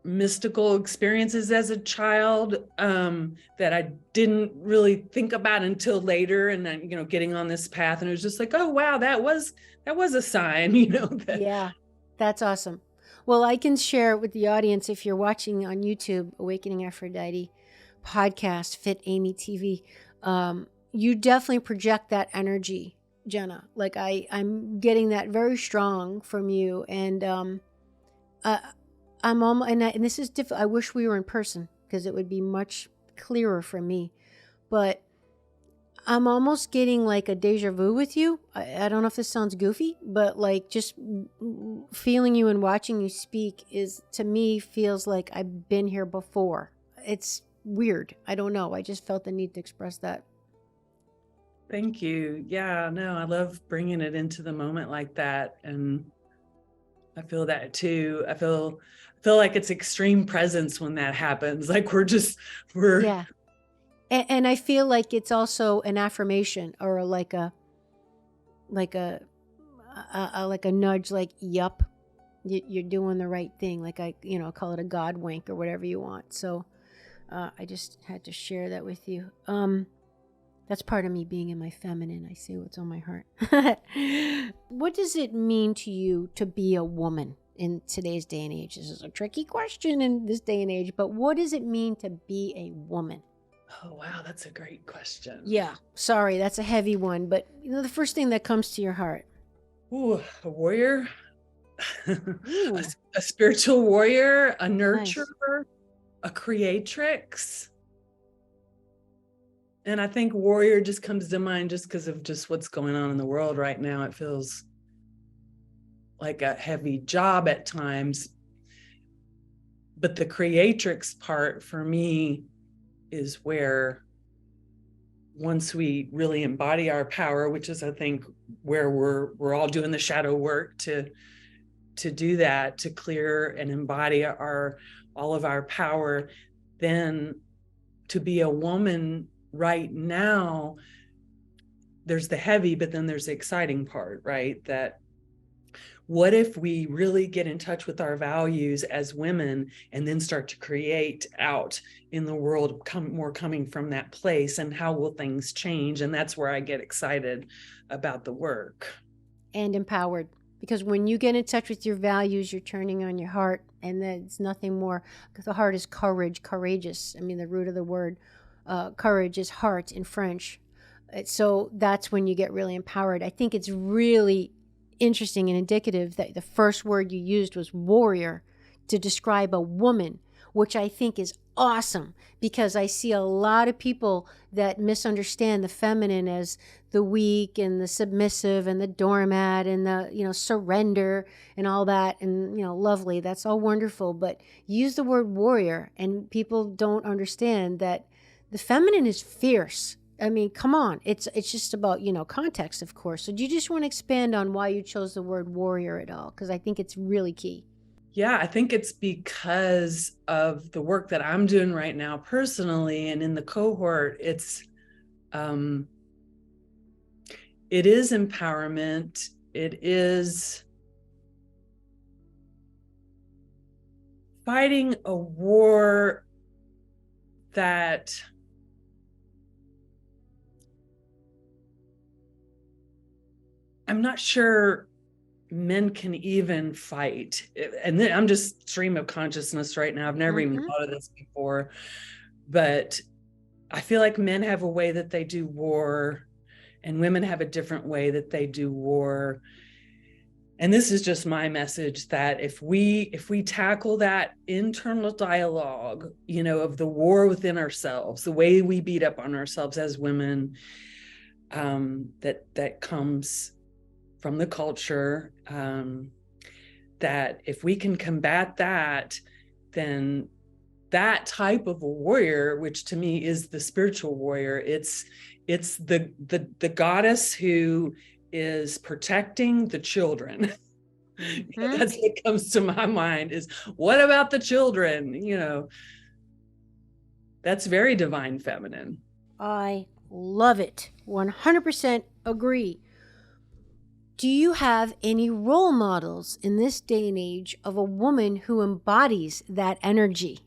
mystical experiences as a child that I didn't really think about until later, and then getting on this path, and it was just like, oh wow, that was a sign, that. Yeah, that's awesome. Well, I can share with the audience, if you're watching on YouTube, Awakening Aphrodite podcast, Fit Amy TV, you definitely project that energy, Jenna. Like I'm getting that very strong from you, and I'm almost, and this is difficult. I wish we were in person because it would be much clearer for me. But I'm almost getting like a deja vu with you. I don't know if this sounds goofy, but like just feeling you and watching you speak is, to me, feels like I've been here before. It's weird. I don't know. I just felt the need to express that. Thank you. Yeah, no, I love bringing it into the moment like that. And I feel that too. I feel like it's extreme presence when that happens. Like we're yeah. And I feel like it's also an affirmation, or like a nudge, like, yup, you're doing the right thing. Like call it a God wink or whatever you want. So I just had to share that with you. That's part of me being in my feminine. I say what's on my heart. What does it mean to you to be a woman in today's day and age? This is a tricky question in this day and age, but what does it mean to be a woman? Oh, wow, that's a great question. Yeah, sorry, that's a heavy one, but the first thing that comes to your heart. Ooh, a warrior, a spiritual warrior, a nurturer, nice. A creatrix. And I think warrior just comes to mind just because of just what's going on in the world right now. It feels like a heavy job at times. But the creatrix part for me is where, once we really embody our power, which is, I think, where we're all doing the shadow work to do that, to clear and embody all of our power, then to be a woman right now, there's the heavy, but then there's the exciting part, right? That what if we really get in touch with our values as women and then start to create out in the world, more coming from that place, and how will things change? And that's where I get excited about the work. And empowered. Because when you get in touch with your values, you're turning on your heart, and that's nothing more. Because the heart is courage, courageous. I mean, the root of the word courage is heart in French. So that's when you get really empowered. I think it's really interesting and indicative that the first word you used was warrior to describe a woman, which I think is awesome, because I see a lot of people that misunderstand the feminine as the weak and the submissive and the doormat and the surrender and all that, and lovely, that's all wonderful, but use the word warrior and people don't understand that the feminine is fierce. I mean, come on. It's just about, context, of course. So do you just want to expand on why you chose the word warrior at all? Because I think it's really key. Yeah, I think it's because of the work that I'm doing right now personally and in the cohort. It is empowerment. It is fighting a war that I'm not sure men can even fight. And then I'm just stream of consciousness right now. I've never even thought of this before, but I feel like men have a way that they do war and women have a different way that they do war. And this is just my message, that if we tackle that internal dialogue, of the war within ourselves, the way we beat up on ourselves as women, that comes from the culture, that if we can combat that, then that type of a warrior, which to me is the spiritual warrior, it's the goddess who is protecting the children. That's what comes to my mind is, what about the children? That's very divine feminine. I love it. 100% agree. Do you have any role models in this day and age of a woman who embodies that energy?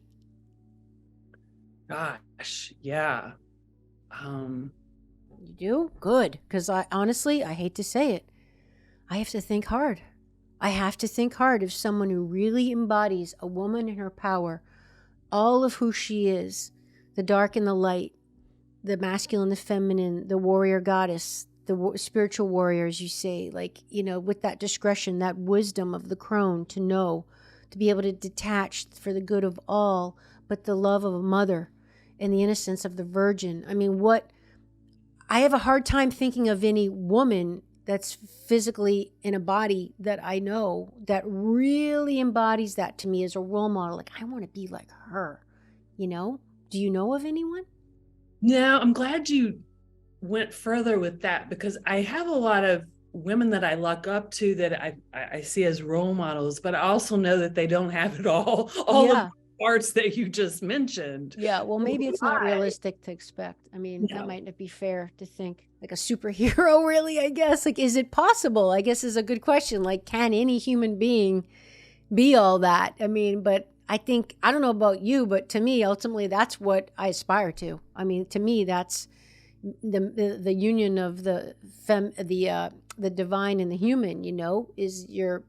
Gosh, yeah. You do? Good. Because I hate to say it, I have to think hard. I have to think hard of someone who really embodies a woman in her power, all of who she is, the dark and the light, the masculine, the feminine, the warrior goddess, the spiritual warrior, as you say, with that discretion, that wisdom of the crone to know, to be able to detach for the good of all, but the love of a mother and the innocence of the virgin. I mean, I have a hard time thinking of any woman that's physically in a body that I know that really embodies that to me as a role model. Like, I want to be like her, Do you know of anyone? No, I'm glad you went further with that, because I have a lot of women that I look up to that I see as role models, but I also know that they don't have it all of the parts that you just mentioned. Yeah, well, maybe it's not realistic to expect. I mean, that might not be fair to think like a superhero, really, I guess. Like, is it possible? I guess is a good question. Like, can any human being be all that? I mean, but I think, I don't know about you, but to me, ultimately, that's what I aspire to. I mean, to me, that's the union of the divine and the human, is your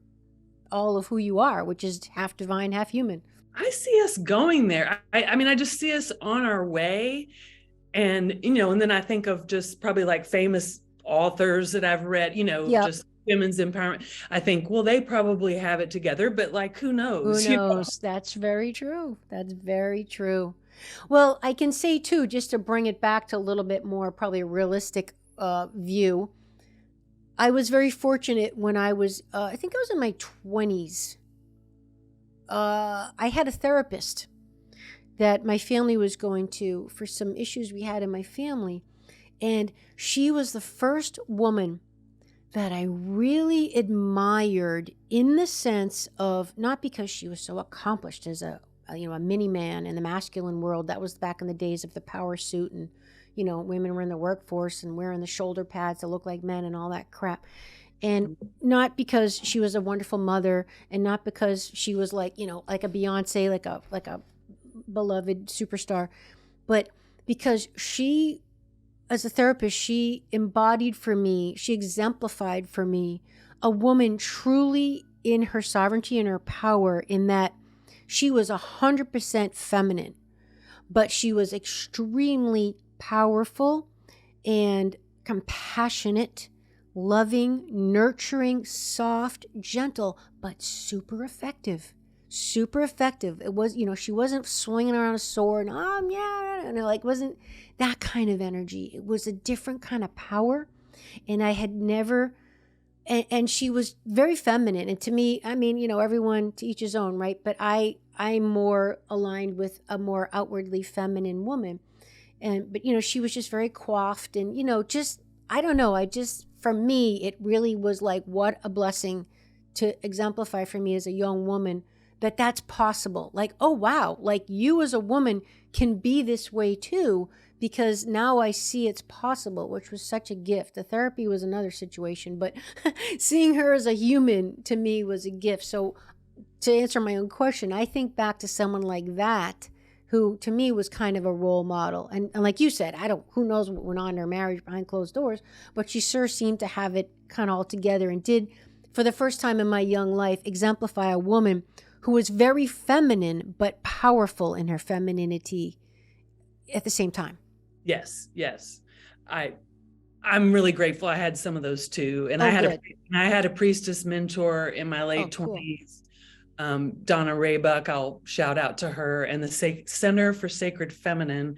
all of who you are, which is half divine, half human. I see us going there. I mean, I just see us on our way. And, and then I think of just probably like famous authors that I've read, just women's empowerment. I think, well, they probably have it together, but like, who knows? Who knows? That's very true. That's very true. Well, I can say too, just to bring it back to a little bit more, probably a realistic view. I was very fortunate when I was, I think I was in my 20s. I had a therapist that my family was going to for some issues we had in my family. And she was the first woman that I really admired, in the sense of, not because she was so accomplished as a mini man in the masculine world. That was back in the days of the power suit, and women were in the workforce and wearing the shoulder pads to look like men and all that crap. And not because she was a wonderful mother, and not because she was like a Beyonce, like a beloved superstar, but because she, as a therapist, she embodied for me, she exemplified for me a woman truly in her sovereignty and her power, in that she was 100% feminine, but she was extremely powerful and compassionate, loving, nurturing, soft, gentle, but super effective. Super effective. It was, she wasn't swinging around a sword and wasn't that kind of energy. It was a different kind of power. And I had never, and she was very feminine. And to me, I mean, everyone to each his own, right? But I'm more aligned with a more outwardly feminine woman. but she was just very coiffed and, just, I don't know. For me, it really was like, what a blessing to exemplify for me as a young woman that's possible. Like, oh, wow. Like, you as a woman can be this way too, because now I see it's possible, which was such a gift. The therapy was another situation, but seeing her as a human to me was a gift. So to answer my own question, I think back to someone like that, who to me was kind of a role model. And like you said, who knows what went on in her marriage behind closed doors, but she sure seemed to have it kind of all together, and did, for the first time in my young life, exemplify a woman who was very feminine, but powerful in her femininity at the same time. Yes. I'm really grateful I had some of those too. And I had a priestess mentor in my late 20s. Donna Raybuck, I'll shout out to her, and the Center for Sacred Feminine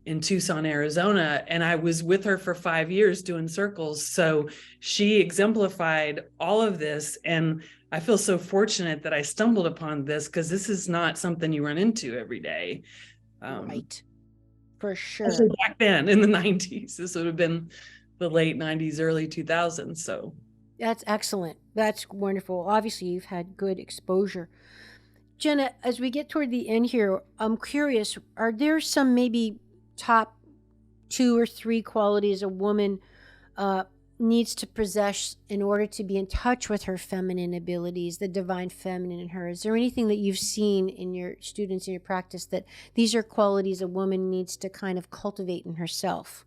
in Tucson, Arizona. And I was with her for 5 years doing circles. So she exemplified all of this. And I feel so fortunate that I stumbled upon this, because this is not something you run into every day. Right. For sure. Back then in the 90s, this would have been the late 90s, early 2000s. So that's excellent. That's wonderful. Obviously, you've had good exposure. Jenna, as we get toward the end here, I'm curious, are there some maybe top 2 or 3 qualities a woman needs to possess in order to be in touch with her feminine abilities, the divine feminine in her? Is there anything that you've seen in your students, in your practice, that these are qualities a woman needs to kind of cultivate in herself?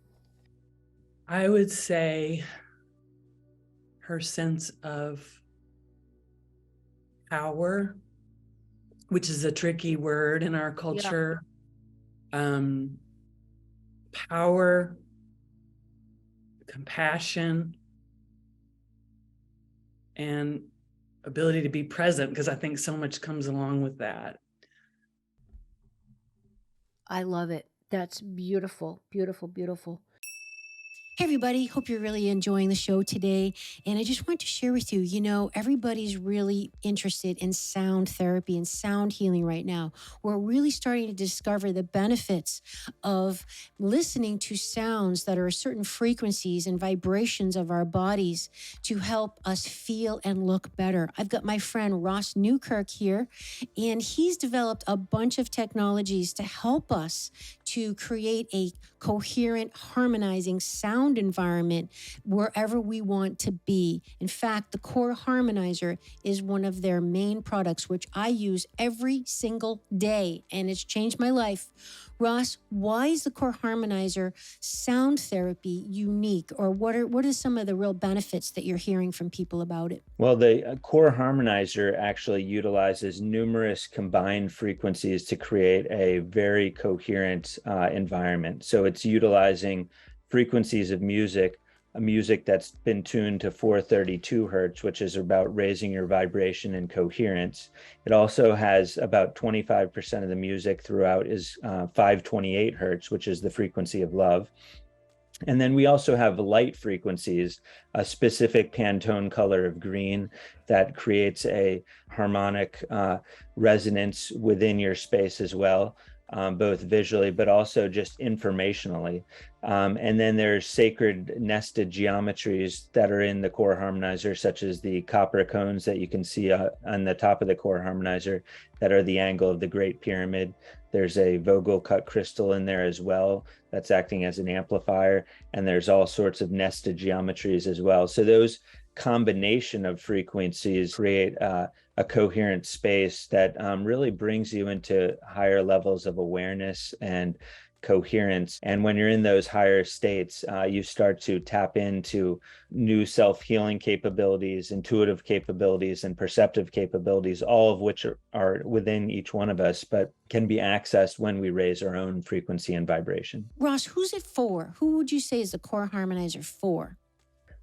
I would say her sense of power, which is a tricky word in our culture. Yeah. Power, compassion, and ability to be present, because I think so much comes along with that. I love it. That's beautiful, beautiful, beautiful. Hey, everybody. Hope you're really enjoying the show today. And I just want to share with you, everybody's really interested in sound therapy and sound healing right now. We're really starting to discover the benefits of listening to sounds that are certain frequencies and vibrations of our bodies to help us feel and look better. I've got my friend Ross Newkirk here, and he's developed a bunch of technologies to help us to create a coherent, harmonizing sound environment wherever we want to be. In fact, the Core Harmonizer is one of their main products, which I use every single day, and it's changed my life. Ross, why is the Core Harmonizer sound therapy unique, or what are some of the real benefits that you're hearing from people about it? Well, the Core Harmonizer actually utilizes numerous combined frequencies to create a very coherent environment. So it's utilizing frequencies of music, a music that's been tuned to 432 hertz, which is about raising your vibration and coherence. It also has about 25% of the music throughout is 528 hertz, which is the frequency of love. And then we also have light frequencies, a specific Pantone color of green that creates a harmonic resonance within your space as well, both visually, but also just informationally. And then there's sacred nested geometries that are in the Core Harmonizer, such as the copper cones that you can see on the top of the Core Harmonizer that are the angle of the Great Pyramid. There's a Vogel cut crystal in there as well that's acting as an amplifier, and there's all sorts of nested geometries as well. So those combination of frequencies create a coherent space that really brings you into higher levels of awareness and coherence. And when you're in those higher states, you start to tap into new self-healing capabilities, intuitive capabilities, and perceptive capabilities, all of which are within each one of us, but can be accessed when we raise our own frequency and vibration. Ross, who's it for? Who would you say is the Core Harmonizer for?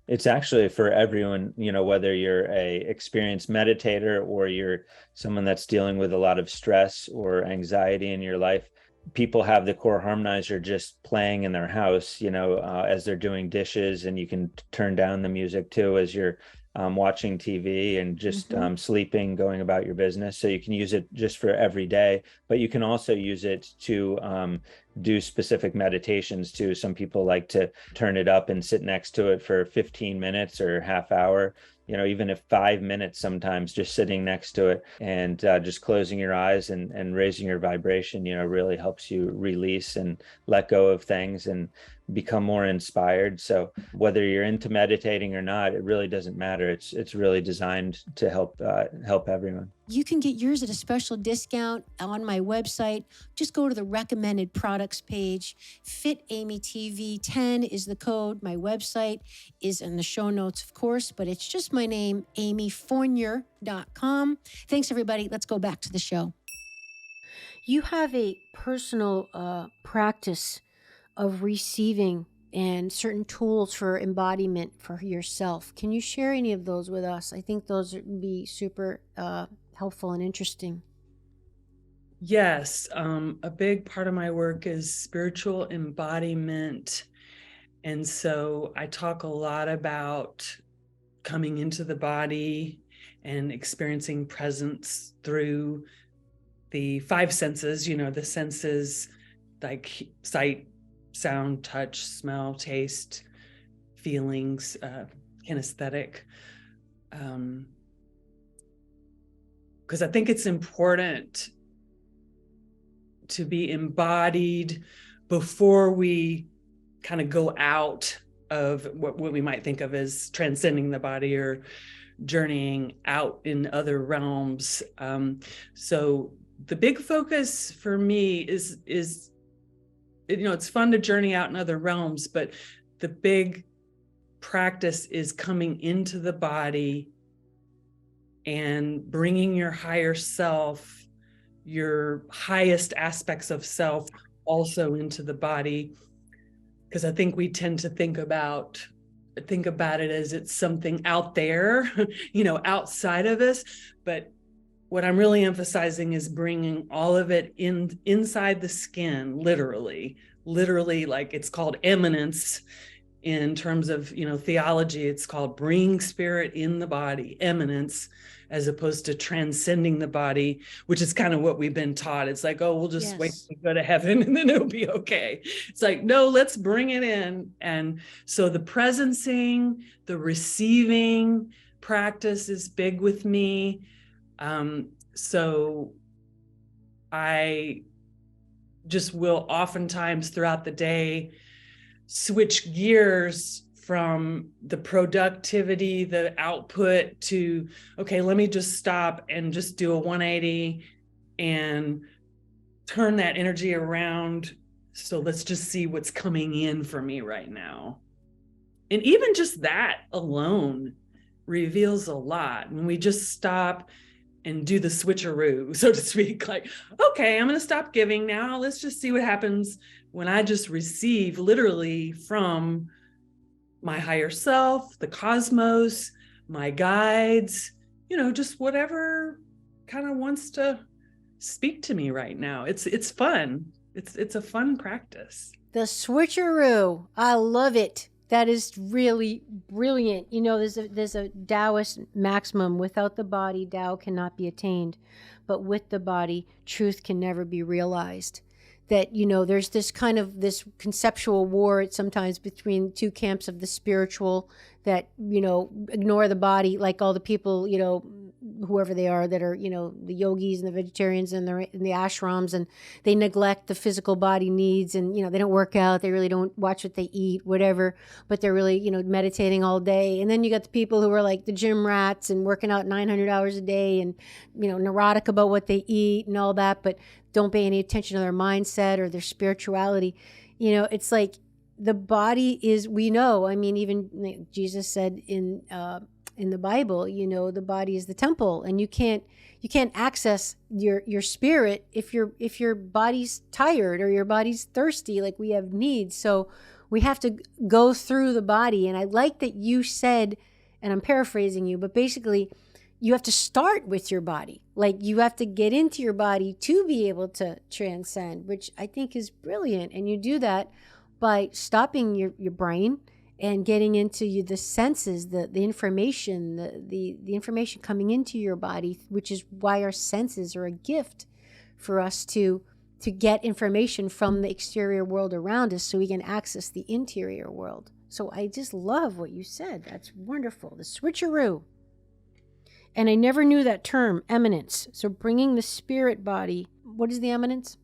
It's actually for everyone, whether you're a experienced meditator or you're someone that's dealing with a lot of stress or anxiety in your life. People have the Core Harmonizer just playing in their house, as they're doing dishes, and you can turn down the music too as you're watching TV and just sleeping, going about your business. So you can use it just for every day, but you can also use it to do specific meditations too. Some people like to turn it up and sit next to it for 15 minutes or half hour, even if 5 minutes, sometimes just sitting next to it and just closing your eyes and raising your vibration, really helps you release and let go of things and become more inspired. So whether you're into meditating or not, it really doesn't matter. It's really designed to help everyone. You can get yours at a special discount on my website. Just go to the recommended products page. Fit Amy TV 10 is the code. My website is in the show notes, of course, but it's just my name, amyfournier.com. Thanks, everybody. Let's go back to the show. You have a personal practice of receiving and certain tools for embodiment for yourself. Can you share any of those with us? I think those would be super helpful and interesting. Yes, a big part of my work is spiritual embodiment. And so I talk a lot about coming into the body and experiencing presence through the five senses, the senses like sight, sound, touch, smell, taste, feelings, kinesthetic. Because I think it's important to be embodied before we kind of go out of what we might think of as transcending the body or journeying out in other realms. So the big focus for me is it's fun to journey out in other realms, but the big practice is coming into the body and bringing your higher self, your highest aspects of self also into the body. Because I think we tend to think about it as it's something out there, outside of us. But what I'm really emphasizing is bringing all of it inside the skin, literally, like it's called Immanence in terms of, theology. It's called bringing spirit in the body, Immanence, as opposed to transcending the body, which is kind of what we've been taught. It's like, oh, we'll just wait to go to heaven and then it'll be okay. It's like, no, let's bring it in. And so the presencing, the receiving practice is big with me. So I just will oftentimes throughout the day switch gears from the productivity, the output to, okay, let me just stop and just do a 180 and turn that energy around. So let's just see what's coming in for me right now. And even just that alone reveals a lot. When we just stop and do the switcheroo, so to speak, like, okay, I'm going to stop giving now. Let's just see what happens when I just receive literally from my higher self, the cosmos, my guides, just whatever kind of wants to speak to me right now. It's fun. It's a fun practice. The switcheroo. I love it. That is really brilliant. There's a Taoist maximum: without the body, Tao cannot be attained, but with the body, truth can never be realized. That, there's this conceptual war sometimes between two camps of the spiritual that, ignore the body, like all the people, whoever they are that are, the yogis and the vegetarians and they're in the ashrams, and they neglect the physical body needs, and, they don't work out, they really don't watch what they eat, whatever, but they're really, meditating all day. And then you got the people who are like the gym rats and working out 900 hours a day and, neurotic about what they eat and all that, but don't pay any attention to their mindset or their spirituality. It's like the body is, even Jesus said in the Bible, the body is the temple, and you can't access your spirit if your body's tired or your body's thirsty. Like, we have needs, so we have to go through the body. And I like that you said, and I'm paraphrasing you, but basically you have to start with your body. Like, you have to get into your body to be able to transcend, which I think is brilliant. And you do that by stopping your brain and getting into the senses, the information, the information coming into your body, which is why our senses are a gift for us to to get information from the exterior world around us so we can access the interior world. So I just love what you said. That's wonderful. The switcheroo. And I never knew that term, eminence. So bringing the spirit body. What is the eminence?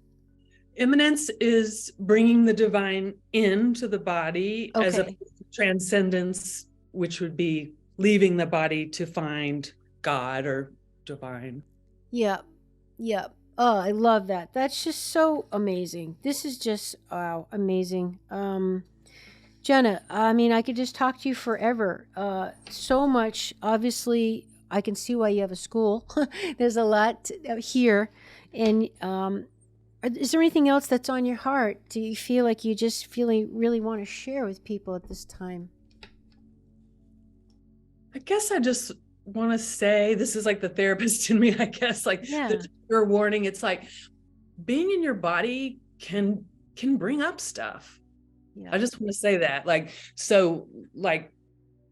Immanence is bringing the divine into the body, as a transcendence, which would be leaving the body to find God or divine. Yeah. Yeah. Oh, I love that. That's just so amazing. This is just, wow, amazing. Jenna, I mean, I could just talk to you forever. So much. Obviously, I can see why you have a school. There's a lot here. And is there anything else that's on your heart? Do you feel like you just really want to share with people at this time? I guess I just want to say, this is like the therapist in me, I guess, like the trigger warning. It's like being in your body can bring up stuff. I just want to say that, like, so like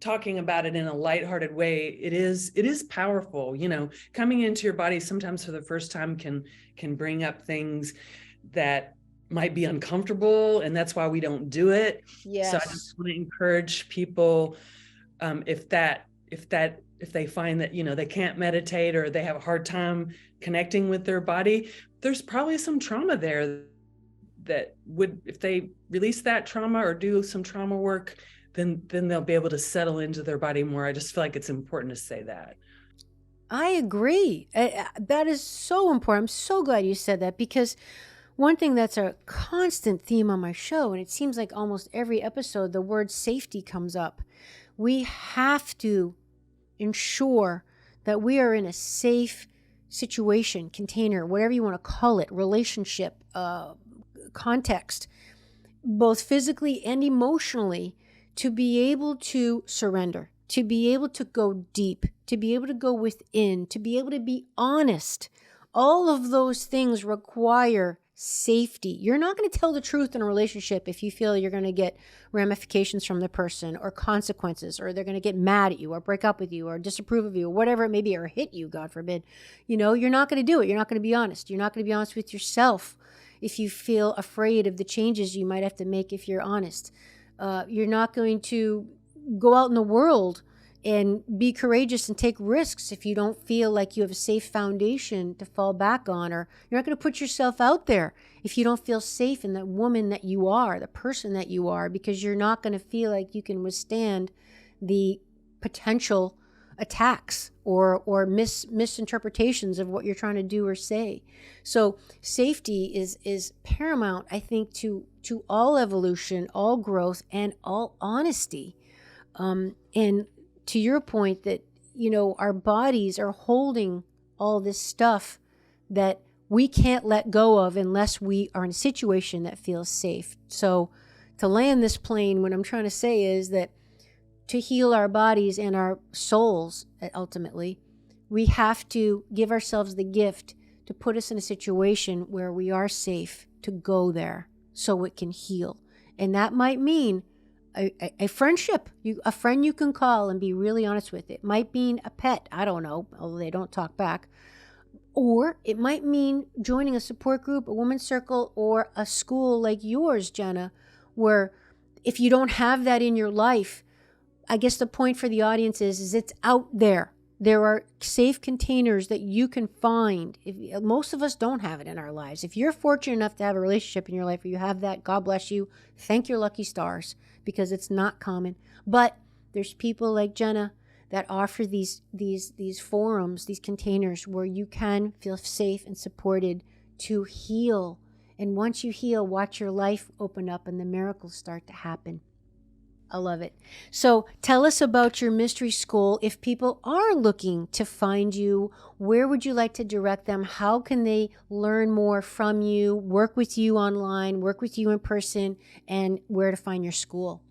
talking about it in a lighthearted way, it is powerful, you know. Coming into your body sometimes for the first time can bring up things that might be uncomfortable, and that's why we don't do it. Yes. So I just want to encourage people, if they find that, you know, they can't meditate or they have a hard time connecting with their body, there's probably some trauma there that would, if they release that trauma or do some trauma work, then they'll be able to settle into their body more. I just feel like it's important to say that. I agree. That is so important. I'm so glad you said that, because one thing that's a constant theme on my show, and it seems like almost every episode, the word safety comes up. We have to ensure that we are in a safe situation, container, whatever you want to call it, relationship, context, both physically and emotionally, to be able to surrender, to be able to go deep, to be able to go within, to be able to be honest. All of those things require safety. You're not going to tell the truth in a relationship if you feel you're going to get ramifications from the person or consequences, or they're going to get mad at you or break up with you or disapprove of you or whatever it may be, or hit you, God forbid. You know, you're not going to do it. You're not going to be honest. You're not going to be honest with yourself if you feel afraid of the changes you might have to make if you're honest. You're not going to go out in the world and be courageous and take risks if you don't feel like you have a safe foundation to fall back on, or you're not going to put yourself out there if you don't feel safe in the woman that you are, the person that you are, because you're not going to feel like you can withstand the potential attacks or misinterpretations of what you're trying to do or say. So safety is paramount, I think, to all evolution, all growth, and all honesty. And to your point that, you know, our bodies are holding all this stuff that we can't let go of unless we are in a situation that feels safe. So to land this plane, what I'm trying to say is that to heal our bodies and our souls, ultimately, we have to give ourselves the gift to put us in a situation where we are safe to go there so it can heal. And that might mean a friendship, a friend you can call and be really honest with. It might mean a pet, I don't know, although they don't talk back. Or it might mean joining a support group, a women's circle, or a school like yours, Jenna, where if you don't have that in your life, I guess the point for the audience is it's out there. There are safe containers that you can find. Most of us don't have it in our lives. If you're fortunate enough to have a relationship in your life where you have that, God bless you. Thank your lucky stars, because it's not common. But there's people like Jenna that offer these forums, these containers where you can feel safe and supported to heal. And once you heal, watch your life open up and the miracles start to happen. I love it. So tell us about your mystery school. If people are looking to find you, where would you like to direct them? How can they learn more from you, work with you online, work with you in person, and where to find your school?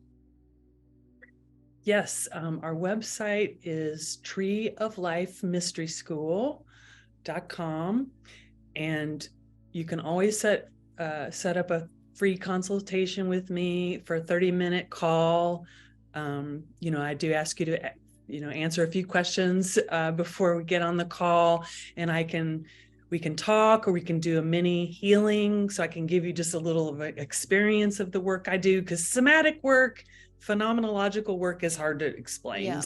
Yes, our website is treeoflifemysteryschool.com, and you can always set up a free consultation with me for a 30-minute call. You know, I do ask you to, you know, answer a few questions before we get on the call, and I can we can talk, or we can do a mini healing. So I can give you just a little of an experience of the work I do, because somatic work, phenomenological work is hard to explain. Yeah.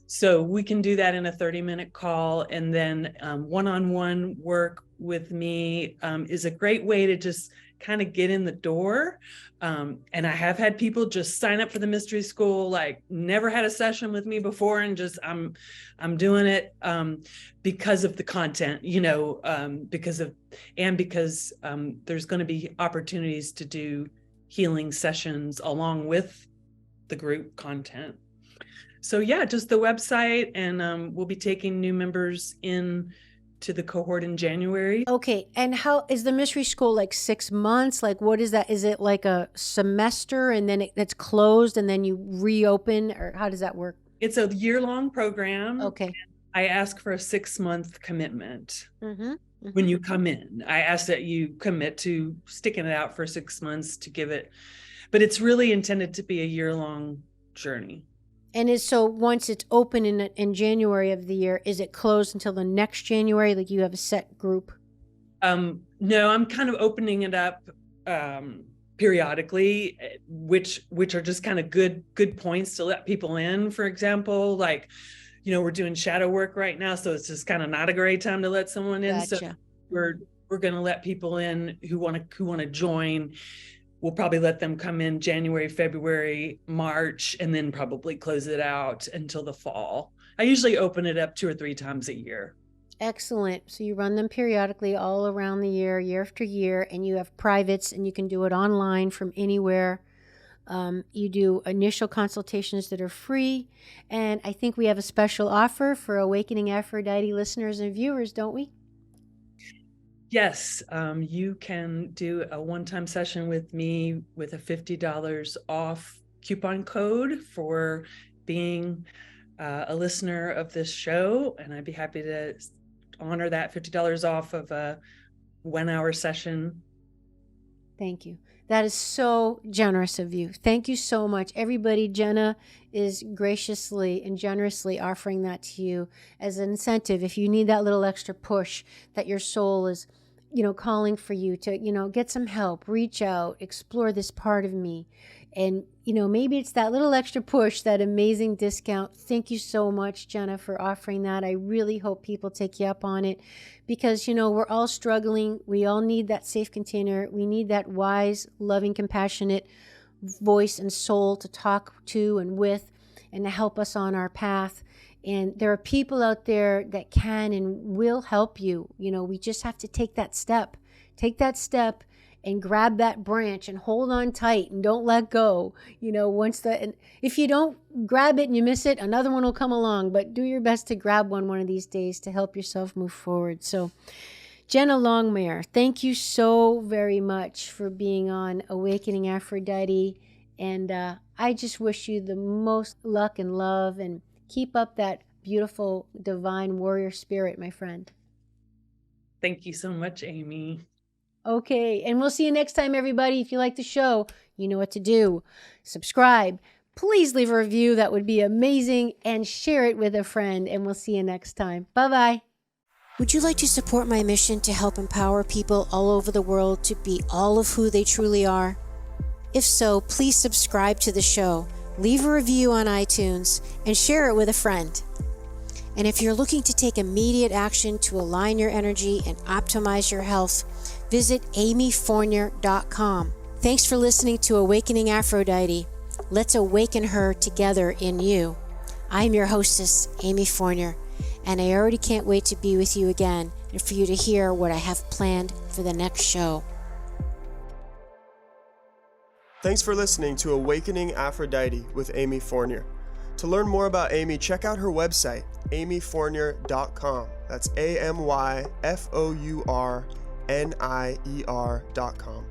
So we can do that in a 30-minute call. And then one-on-one work with me is a great way to just kind of get in the door. And I have had people just sign up for the mystery school, like never had a session with me before, and just I'm doing it because of the content, because there's going to be opportunities to do healing sessions along with the group content. So yeah, just the website, and we'll be taking new members in to the cohort in January. Okay. And how is the mystery school, like 6 months? Like, what is that? Is it like a semester and then it's closed and then you reopen, or how does that work? It's a year-long program. Okay. I ask for a 6-month commitment. Mm-hmm. When you come in, I ask that you commit to sticking it out for 6 months to give it, but it's really intended to be a year-long journey. And so once it's open in January of the year, is it closed until the next January? Like you have a set group? No, I'm kind of opening it up periodically, which are just kind of good points to let people in. For example, like, we're doing shadow work right now, so it's just kind of not a great time to let someone in. Gotcha. So we're going to let people in who want to join. We'll probably let them come in January, February, March, and then probably close it out until the fall. I usually open it up 2 or 3 times a year. Excellent. So you run them periodically all around the year after year, and you have privates, and you can do it online from anywhere. You do initial consultations that are free. And I think we have a special offer for Awakening Aphrodite listeners and viewers, don't we? Yes, you can do a one-time session with me with a $50 off coupon code for being a listener of this show. And I'd be happy to honor that $50 off of a 1-hour session. Thank you. That is so generous of you. Thank you so much. Everybody, Jenna is graciously and generously offering that to you as an incentive. If you need that little extra push that your soul is, calling for you to, get some help, reach out, explore this part of me. And, maybe it's that little extra push, that amazing discount. Thank you so much, Jenna, for offering that. I really hope people take you up on it because, we're all struggling. We all need that safe container. We need that wise, loving, compassionate voice and soul to talk to and with and to help us on our path. And there are people out there that can and will help you. We just have to take that step. Take that step and grab that branch and hold on tight and don't let go. And if you don't grab it and you miss it, another one will come along. But do your best to grab one of these days to help yourself move forward. So, Jenna Longmire, thank you so very much for being on Awakening Aphrodite. And I just wish you the most luck and love, and keep up that beautiful, divine warrior spirit, my friend. Thank you so much, Amy. Okay, and we'll see you next time, everybody. If you like the show, you know what to do. Subscribe. Please leave a review. That would be amazing. And share it with a friend. And we'll see you next time. Bye-bye. Would you like to support my mission to help empower people all over the world to be all of who they truly are? If so, please subscribe to the show. Leave a review on iTunes and share it with a friend. And if you're looking to take immediate action to align your energy and optimize your health, visit amyfournier.com. Thanks for listening to Awakening Aphrodite. Let's awaken her together in you. I'm your hostess, Amy Fournier, and I already can't wait to be with you again and for you to hear what I have planned for the next show. Thanks for listening to Awakening Aphrodite with Amy Fournier. To learn more about Amy, check out her website, amyfournier.com. That's AMYFOURNIER.com.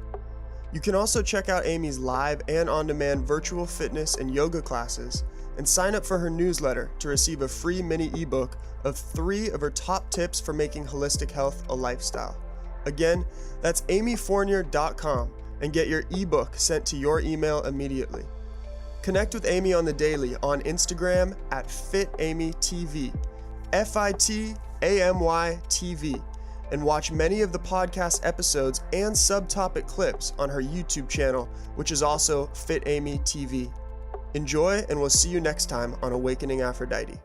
You can also check out Amy's live and on-demand virtual fitness and yoga classes, and sign up for her newsletter to receive a free mini ebook of 3 of her top tips for making holistic health a lifestyle. Again, that's amyfournier.com. and get your ebook sent to your email immediately. Connect with Amy on the daily on Instagram at FitAmyTV, FITAMYTV, and watch many of the podcast episodes and subtopic clips on her YouTube channel, which is also Fit Amy TV. Enjoy, and we'll see you next time on Awakening Aphrodite.